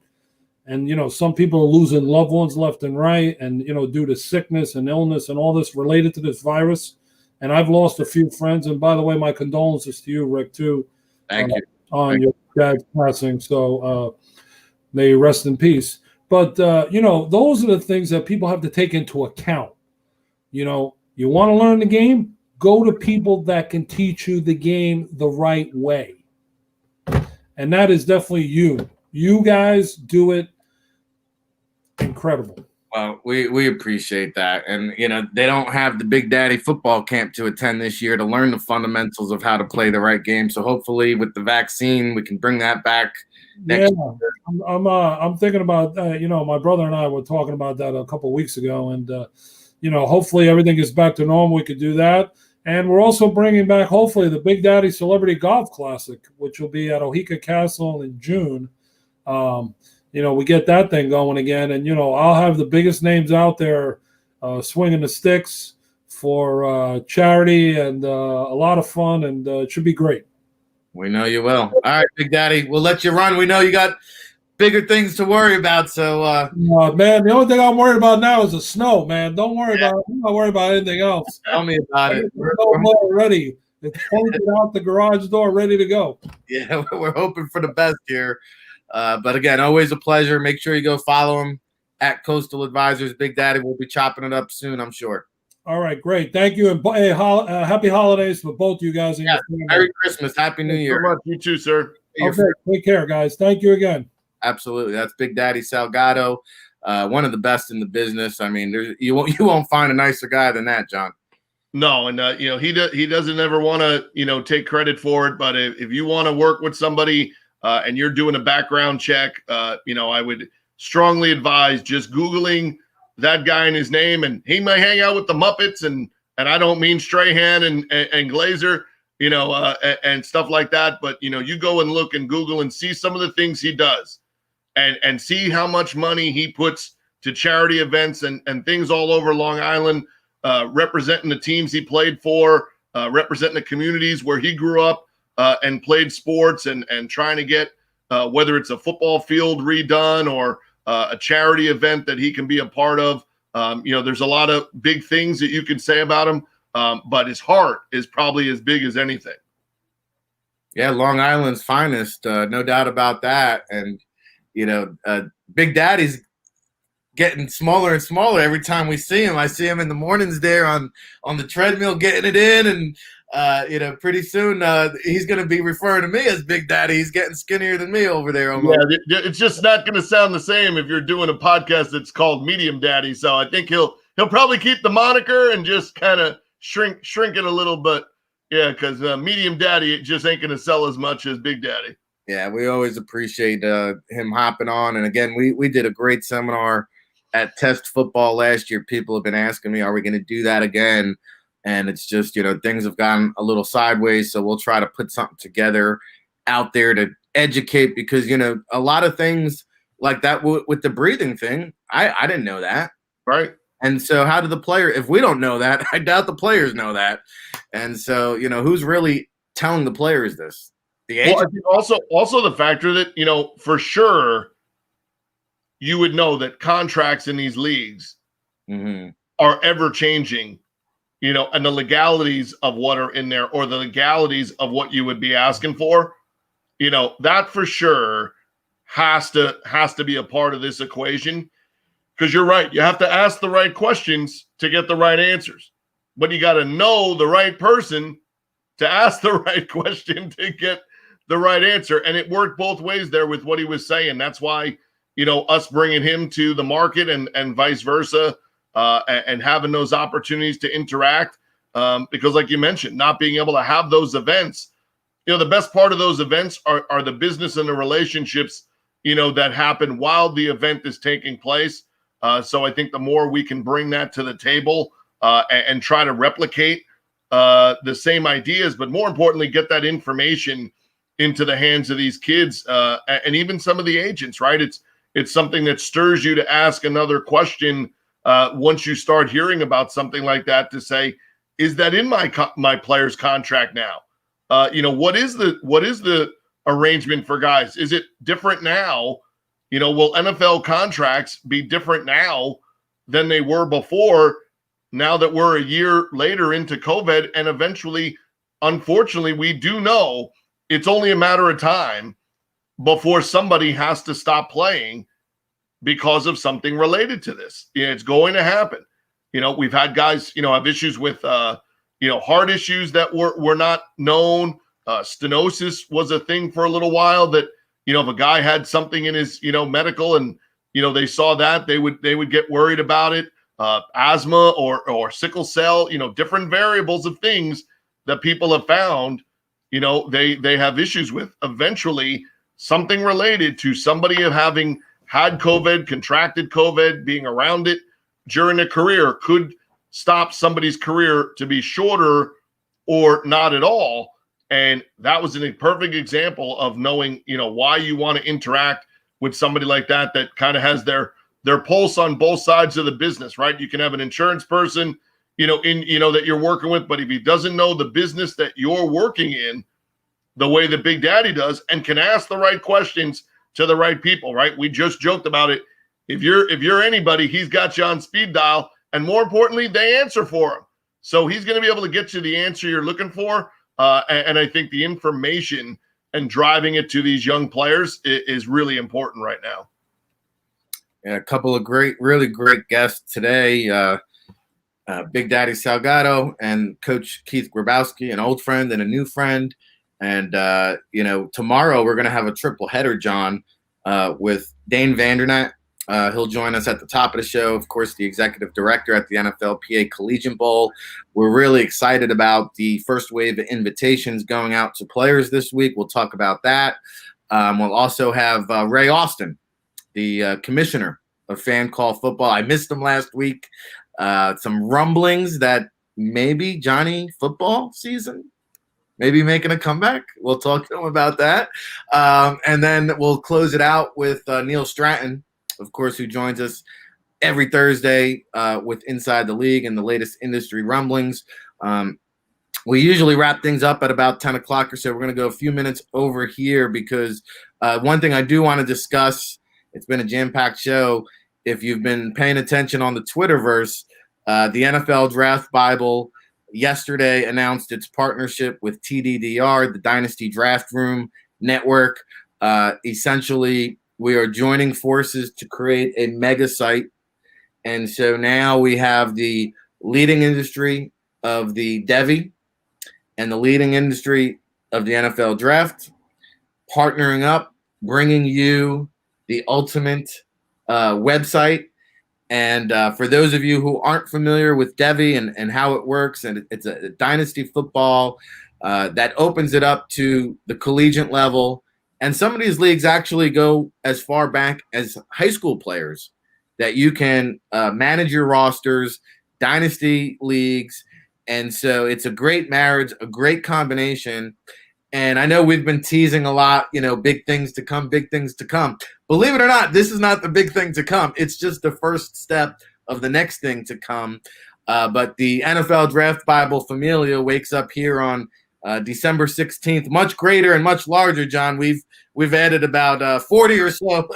and some people are losing loved ones left and right and due to sickness and illness and all this related to this virus. And I've lost a few friends, and by the way, my condolences to you, Rick, too. Thank you. On your dad's passing. So may you rest in peace. But, those are the things that people have to take into account. You want to learn the game? Go to people that can teach you the game the right way. And that is definitely you. You guys do it incredible. Well, we appreciate that. And, they don't have the Big Daddy football camp to attend this year to learn the fundamentals of how to play the right game. So hopefully with the vaccine, we can bring that back. I'm thinking about my brother and I were talking about that a couple of weeks ago, and hopefully everything is back to normal. We could do that, and we're also bringing back hopefully the Big Daddy Celebrity Golf Classic, which will be at Oheka Castle in June. We get that thing going again, and I'll have the biggest names out there swinging the sticks for charity and a lot of fun, and it should be great. We know you will. All right, Big Daddy, we'll let you run. We know you got bigger things to worry about. So, man, the only thing I'm worried about now is the snow, man. Don't worry about it. I'm not worried about anything else. Tell me about it. We're ready. It's pointed out the garage door, ready to go. Yeah, we're hoping for the best here. But again, always a pleasure. Make sure you go follow him at Coastal Advisors. Big Daddy will be chopping it up soon, I'm sure. All right, great. Thank you. And happy holidays for both you guys. And Merry Christmas. Happy New Year. So much. You too, sir. Okay, take care, guys. Thank you again. Absolutely. That's Big Daddy Salgado, one of the best in the business. I mean, you won't find a nicer guy than that, John. No, and he doesn't ever want to take credit for it. But if you want to work with somebody and you're doing a background check, I would strongly advise just Googling that guy and his name, and he may hang out with the Muppets, and I don't mean Strahan and Glazer, and stuff like that. But you go and look and Google and see some of the things he does, and see how much money he puts to charity events and things all over Long Island, representing the teams he played for, representing the communities where he grew up and played sports, and trying to get whether it's a football field redone or a charity event that he can be a part of. There's a lot of big things that you can say about him, but his heart is probably as big as anything. Yeah, Long Island's finest, no doubt about that. And, Big Daddy's getting smaller and smaller every time we see him. I see him in the mornings there on the treadmill getting it in, and pretty soon he's going to be referring to me as Big Daddy. He's getting skinnier than me over there. Almost. Yeah, it's just not going to sound the same if you're doing a podcast that's called Medium Daddy. So I think he'll probably keep the moniker and just kind of shrink it a little bit. Yeah, because Medium Daddy, it just ain't going to sell as much as Big Daddy. Yeah, we always appreciate him hopping on. And again, we did a great seminar at Test Football last year. People have been asking me, are we going to do that again? And it's just, things have gone a little sideways. So we'll try to put something together out there to educate, because, a lot of things like that with the breathing thing, I didn't know that. Right. And so how did the player, if we don't know that, I doubt the players know that. And so, who's really telling the players this? The agent? Well, I think also the factor that, for sure, you would know that contracts in these leagues are ever changing, and the legalities of what are in there, or the legalities of what you would be asking for, that for sure has to be a part of this equation. Because you're right. You have to ask the right questions to get the right answers. But you got to know the right person to ask the right question to get the right answer. And it worked both ways there with what he was saying. That's why, us bringing him to the market and vice versa, and having those opportunities to interact. Because like you mentioned, not being able to have those events, the best part of those events are the business and the relationships, that happen while the event is taking place. So I think the more we can bring that to the table and try to replicate the same ideas, but more importantly, get that information into the hands of these kids and even some of the agents, right? It's something that stirs you to ask another question once you start hearing about something like that, to say, is that in my player's contract now? What is the arrangement for guys? Is it different now? Will NFL contracts be different now than they were before, now that we're a year later into COVID? And eventually, unfortunately, we do know it's only a matter of time before somebody has to stop playing because of something related to this. It's going to happen. We've had guys, have issues with, heart issues that were not known. Stenosis was a thing for a little while that, if a guy had something in his, medical and, they saw that, they would get worried about it. Asthma or sickle cell, different variables of things that people have found, they have issues with. Eventually, something related to somebody of having had COVID, contracted COVID, being around it during a career could stop somebody's career to be shorter or not at all. And that was a perfect example of knowing, why you want to interact with somebody like that kind of has their pulse on both sides of the business, right? You can have an insurance person, that you're working with, but if he doesn't know the business that you're working in the way that Big Daddy does, and can ask the right questions to the right people, right? We just joked about it. If you're anybody, he's got you on speed dial, and more importantly, they answer for him. So he's going to be able to get you the answer you're looking for. And I think the information and driving it to these young players is really important right now. Yeah, a couple of really great guests today. Big Daddy Salgado and Coach Keith Grabowski, an old friend and a new friend. And, tomorrow we're going to have a triple header, John, with Dane Vandernat. He'll join us at the top of the show. Of course, the executive director at the NFLPA Collegiate Bowl. We're really excited about the first wave of invitations going out to players this week. We'll talk about that. We'll also have Ray Austin, the commissioner of Fan Call Football. I missed him last week. Some rumblings that maybe Johnny football season maybe making a comeback. We'll talk to him about that. And then we'll close it out with Neil Stratton, of course, who joins us every Thursday with Inside the League and the latest industry rumblings. We usually wrap things up at about 10 o'clock or so. We're going to go a few minutes over here because one thing I do want to discuss, it's been a jam-packed show. If you've been paying attention on the Twitterverse, the NFL Draft Bible yesterday announced its partnership with TDDR, the Dynasty Draft Room Network. Essentially, we are joining forces to create a mega site. And so now we have the leading industry of the Devy and the leading industry of the NFL Draft partnering up, bringing you the ultimate website. And for those of you who aren't familiar with Devy and how it works, and it's a dynasty football that opens it up to the collegiate level. And some of these leagues actually go as far back as high school players, that you can manage your rosters, dynasty leagues. And so it's a great marriage, a great combination. And I know we've been teasing a lot, big things to come, big things to come. Believe it or not, this is not the big thing to come. It's just the first step of the next thing to come. But the NFL Draft Bible Familia wakes up here on December 16th, much greater and much larger, John. We've added about 40 or so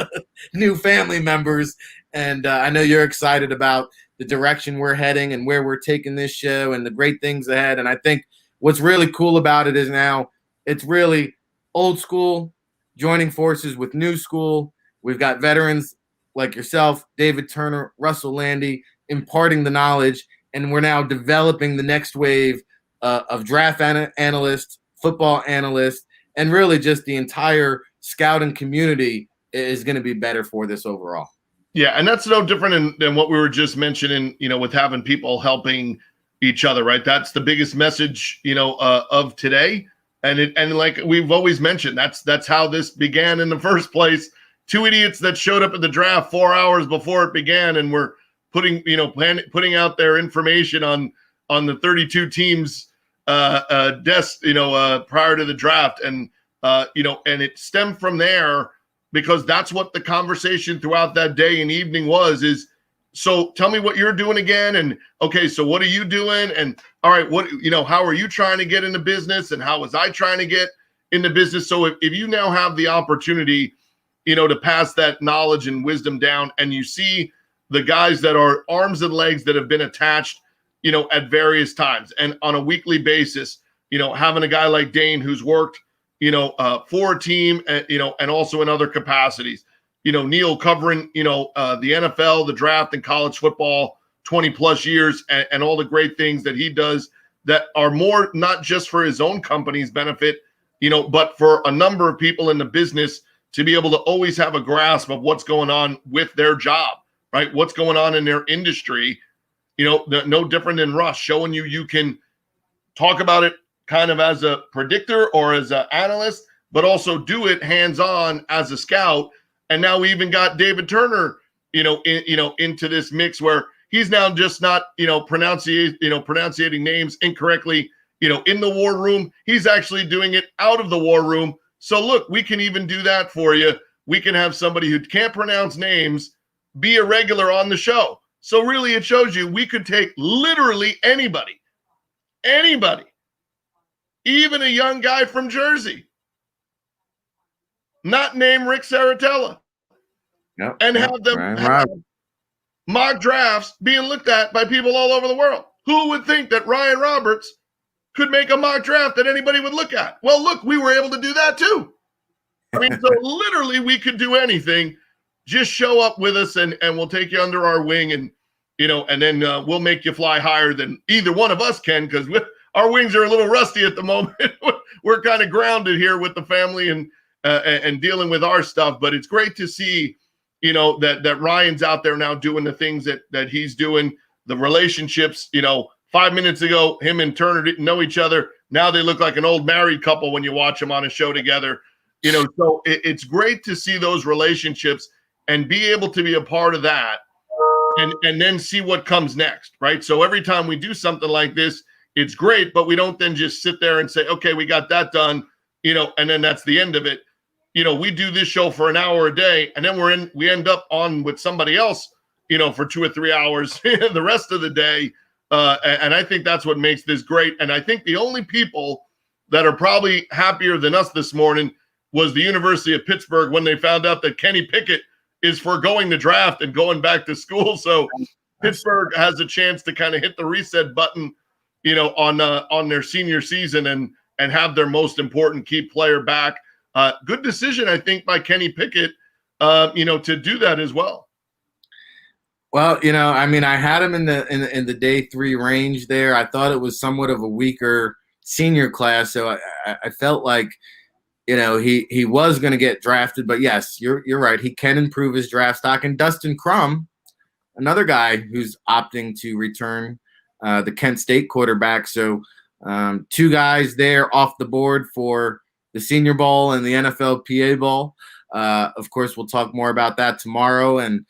new family members. And I know you're excited about the direction we're heading and where we're taking this show and the great things ahead. And I think what's really cool about it is now it's really old school joining forces with new school. We've got veterans like yourself, David Turner, Russell Landy, imparting the knowledge. And we're now developing the next wave of draft analysts, football analysts, and really just the entire scouting community is going to be better for this overall. Yeah, and that's no different than what we were just mentioning, with having people helping each other, right? That's the biggest message, of today. And like we've always mentioned, that's how this began in the first place. Two idiots that showed up at the draft 4 hours before it began and were putting putting out their information on the 32 teams desk, prior to the draft. And and it stemmed from there, because that's what the conversation throughout that day and evening is, so tell me what you're doing again. And okay, so what are you doing? And all right, how are you trying to get into business? And how was I trying to get into business? So if you now have the opportunity, to pass that knowledge and wisdom down, and you see the guys that are arms and legs that have been attached, at various times and on a weekly basis, having a guy like Dane who's worked, for a team, and also in other capacities, Neil covering, the NFL, the draft, and college football 20 plus years, and all the great things that he does that are more not just for his own company's benefit, but for a number of people in the business to be able to always have a grasp of what's going on with their job, right? What's going on in their industry, no different than Russ, showing you can talk about it kind of as a predictor or as an analyst, but also do it hands-on as a scout. And now we even got David Turner, into this mix where he's now just not, pronunciating names incorrectly, in the war room. He's actually doing it out of the war room. So look, we can even do that for you. We can have somebody who can't pronounce names be a regular on the show. So really it shows you we could take literally anybody, even a young guy from Jersey, not named Ric Serritella, and have them have mock drafts being looked at by people all over the world. Who would think that Ryan Roberts could make a mock draft that anybody would look at? Well, look, we were able to do that too. I mean, so literally we could do anything. Just show up with us and we'll take you under our wing, and and then we'll make you fly higher than either one of us can, because our wings are a little rusty at the moment. We're kind of grounded here with the family and dealing with our stuff. But it's great to see, that Ryan's out there now doing the things that he's doing. The relationships, 5 minutes ago, him and Turner didn't know each other. Now they look like an old married couple when you watch them on a show together. So it's great to see those relationships and be able to be a part of that, and then see what comes next, right? So every time we do something like this, it's great, but we don't then just sit there and say, okay, we got that done, and then that's the end of it. We do this show for an hour a day, and then we end up on with somebody else, for 2 or 3 hours the rest of the day. And I think that's what makes this great. And I think the only people that are probably happier than us this morning was the University of Pittsburgh when they found out that Kenny Pickett is foregoing the draft and going back to school. So Pittsburgh has a chance to kind of hit the reset button, on their senior season and have their most important key player back. Good decision, I think, by Kenny Pickett, to do that as well. Well, I had him in the day 3 range there. I thought it was somewhat of a weaker senior class, so I felt like, he was going to get drafted. But yes, you're right. He can improve his draft stock. And Dustin Crum, another guy who's opting to return, the Kent State quarterback. So 2 guys there off the board for the Senior Bowl and the NFLPA Bowl. Of course, we'll talk more about that tomorrow. And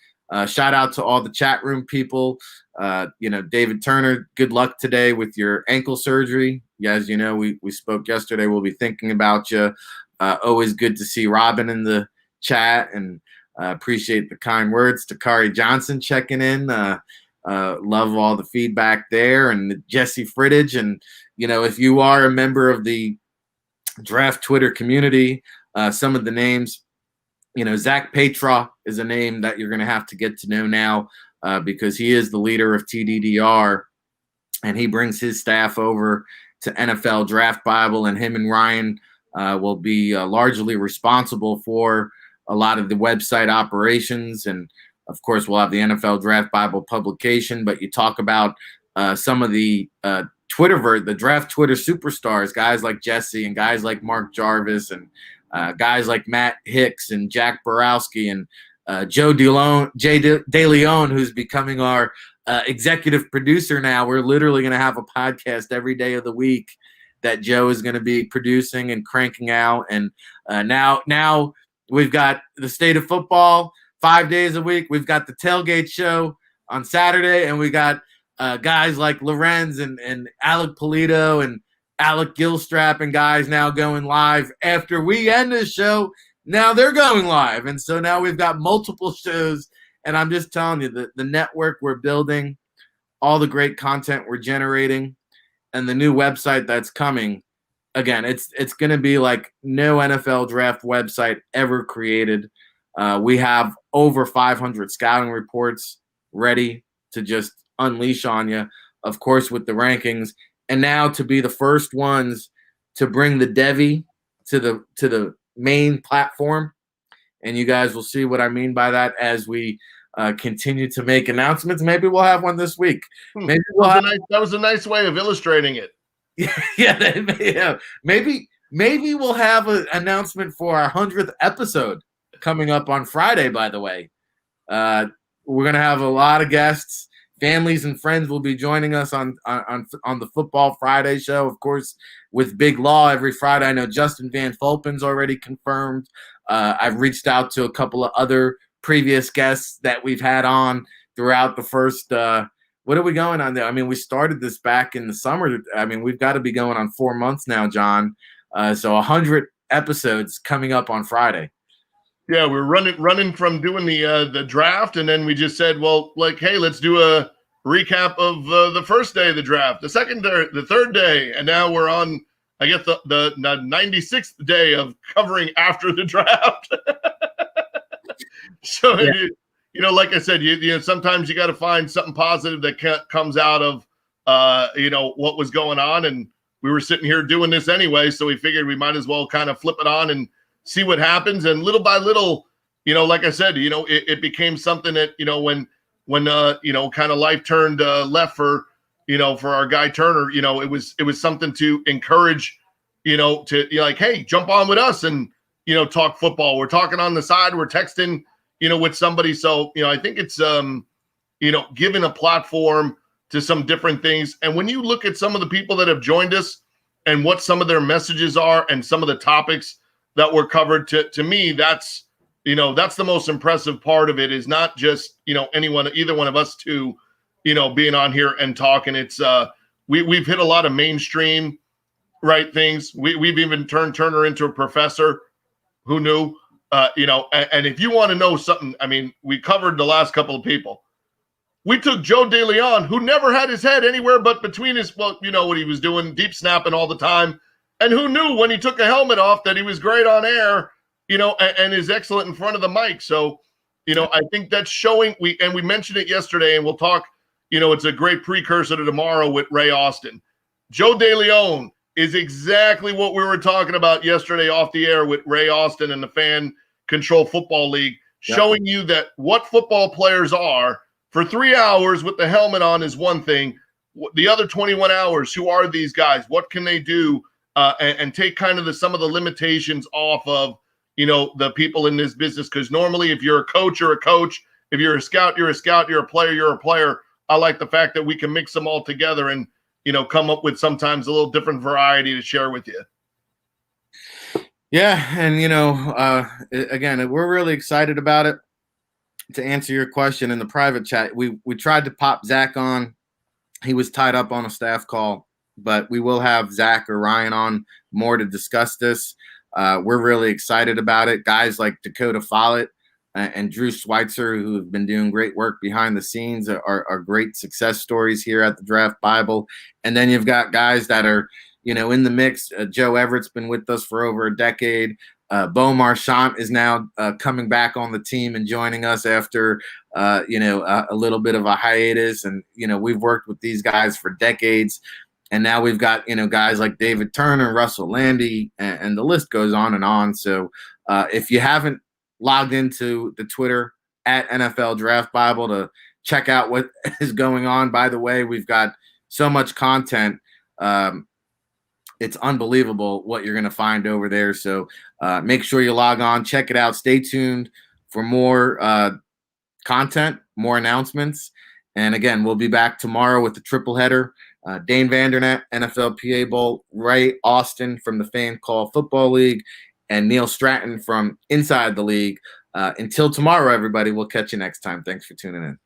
shout out to all the chat room people. David Turner, good luck today with your ankle surgery. As you know, we spoke yesterday. We'll be thinking about you. Always good to see Robin in the chat, and appreciate the kind words. Takari Johnson checking in. Love all the feedback there, and Jesse Frittage. And, if you are a member of the draft Twitter community, some of the names, Zach Petra is a name that you're going to have to get to know now, because he is the leader of TDDR, and he brings his staff over to NFL Draft Bible, and him and Ryan will be largely responsible for a lot of the website operations. And of course, we'll have the NFL Draft Bible publication, but you talk about some of the the draft Twitter superstars, guys like Jesse and guys like Mark Jarvis and guys like Matt Hicks and Jack Borowski and Jay DeLeon, who's becoming our executive producer now. We're literally going to have a podcast every day of the week that Joe is going to be producing and cranking out. And now we've got the State of Football 5 days a week. We've got the Tailgate Show on Saturday, and we got guys like Lorenz and Alec Polito and Alec Gilstrap and guys now going live after we end this show. Now they're going live. And so now we've got multiple shows, and I'm just telling you the network we're building, all the great content we're generating, and the new website that's coming. Again, it's going to be like no NFL draft website ever created. We have over 500 scouting reports ready to just unleash on you, of course, with the rankings. And now to be the first ones to bring the Devi to the main platform. And you guys will see what I mean by that as we continue to make announcements. Maybe we'll have one this week. Maybe that was a nice way of illustrating it. Yeah. Maybe we'll have an announcement for our 100th episode coming up on Friday, by the way. We're going to have a lot of guests. Families and friends will be joining us on the Football Friday show, of course, with Big Law every Friday. I know Justin Van Fulpen's already confirmed. I've reached out to a couple of other previous guests that we've had on throughout the first what are we going on there? I mean, we started this back in the summer. I mean, we've got to be going on 4 months now, John. So 100 episodes coming up on Friday. Yeah, we're running from doing the draft, and then we just said, well, like, hey, let's do a recap of the first day of the draft, the second day, the third day, and now we're on, I guess, the 96th day of covering after the draft. So, yeah. Like I said, sometimes you got to find something positive that comes out of, what was going on, and we were sitting here doing this anyway, so we figured we might as well kind of flip it on and see what happens. And little by little, like I said, it became something that, when kind of life turned left for our guy Turner, it was something to encourage, like, hey, jump on with us and, talk football. We're talking on the side, we're texting, with somebody. So, I think it's, giving a platform to some different things. And when you look at some of the people that have joined us and what some of their messages are and some of the topics that were covered, to me, that's the most impressive part of it, is not just, either one of us two, being on here and talking. It's we've hit a lot of mainstream, right, things. We've even turned Turner into a professor. Who knew? And if you want to know something, I mean, we covered the last couple of people. we took Joe DeLeon, who never had his head anywhere but between his, well, you know what he was doing, deep snapping all the time. And who knew when he took a helmet off that he was great on air, you know, and is excellent in front of the mic. So, you know, I think that's showing, we mentioned it yesterday, and we'll talk, you know, it's a great precursor to tomorrow with Ray Austin. Joe DeLeon is exactly what we were talking about yesterday off the air with Ray Austin and the Fan Control Football League, showing you that what football players are. For 3 hours with the helmet on is one thing. The other 21 hours, who are these guys? What can they do? And take kind of some of the limitations off of, you know, the people in this business. Because normally if you're a coach, you're a coach. If you're a scout, you're a scout. You're a player, you're a player. I like the fact that we can mix them all together and, you know, come up with sometimes a little different variety to share with you. Yeah, and, you know, again, we're really excited about it. To answer your question in the private chat, we tried to pop Zach on. He was tied up on a staff call, but we will have Zach or Ryan on more to discuss this. We're really excited about it. Guys like Dakota Follett and Drew Schweitzer, who have been doing great work behind the scenes, are great success stories here at the Draft Bible. And then you've got guys that are, you know, in the mix. Joe Everett's been with us for over a decade. Bo Marchant is now coming back on the team and joining us after, you know, a little bit of a hiatus. And, you know, we've worked with these guys for decades. And now we've got, you know, guys like David Turner, Russell Landy, and the list goes on and on. So if you haven't logged into the Twitter at NFL Draft Bible to check out what is going on, by the way, we've got so much content. It's unbelievable what you're going to find over there. So make sure you log on, check it out. Stay tuned for more content, more announcements. And again, we'll be back tomorrow with the triple header. Dane Vandernet, NFLPA Bowl, Ray Austin from the Fan Call Football League, and Neil Stratton from Inside the League. Until tomorrow, everybody, we'll catch you next time. Thanks for tuning in.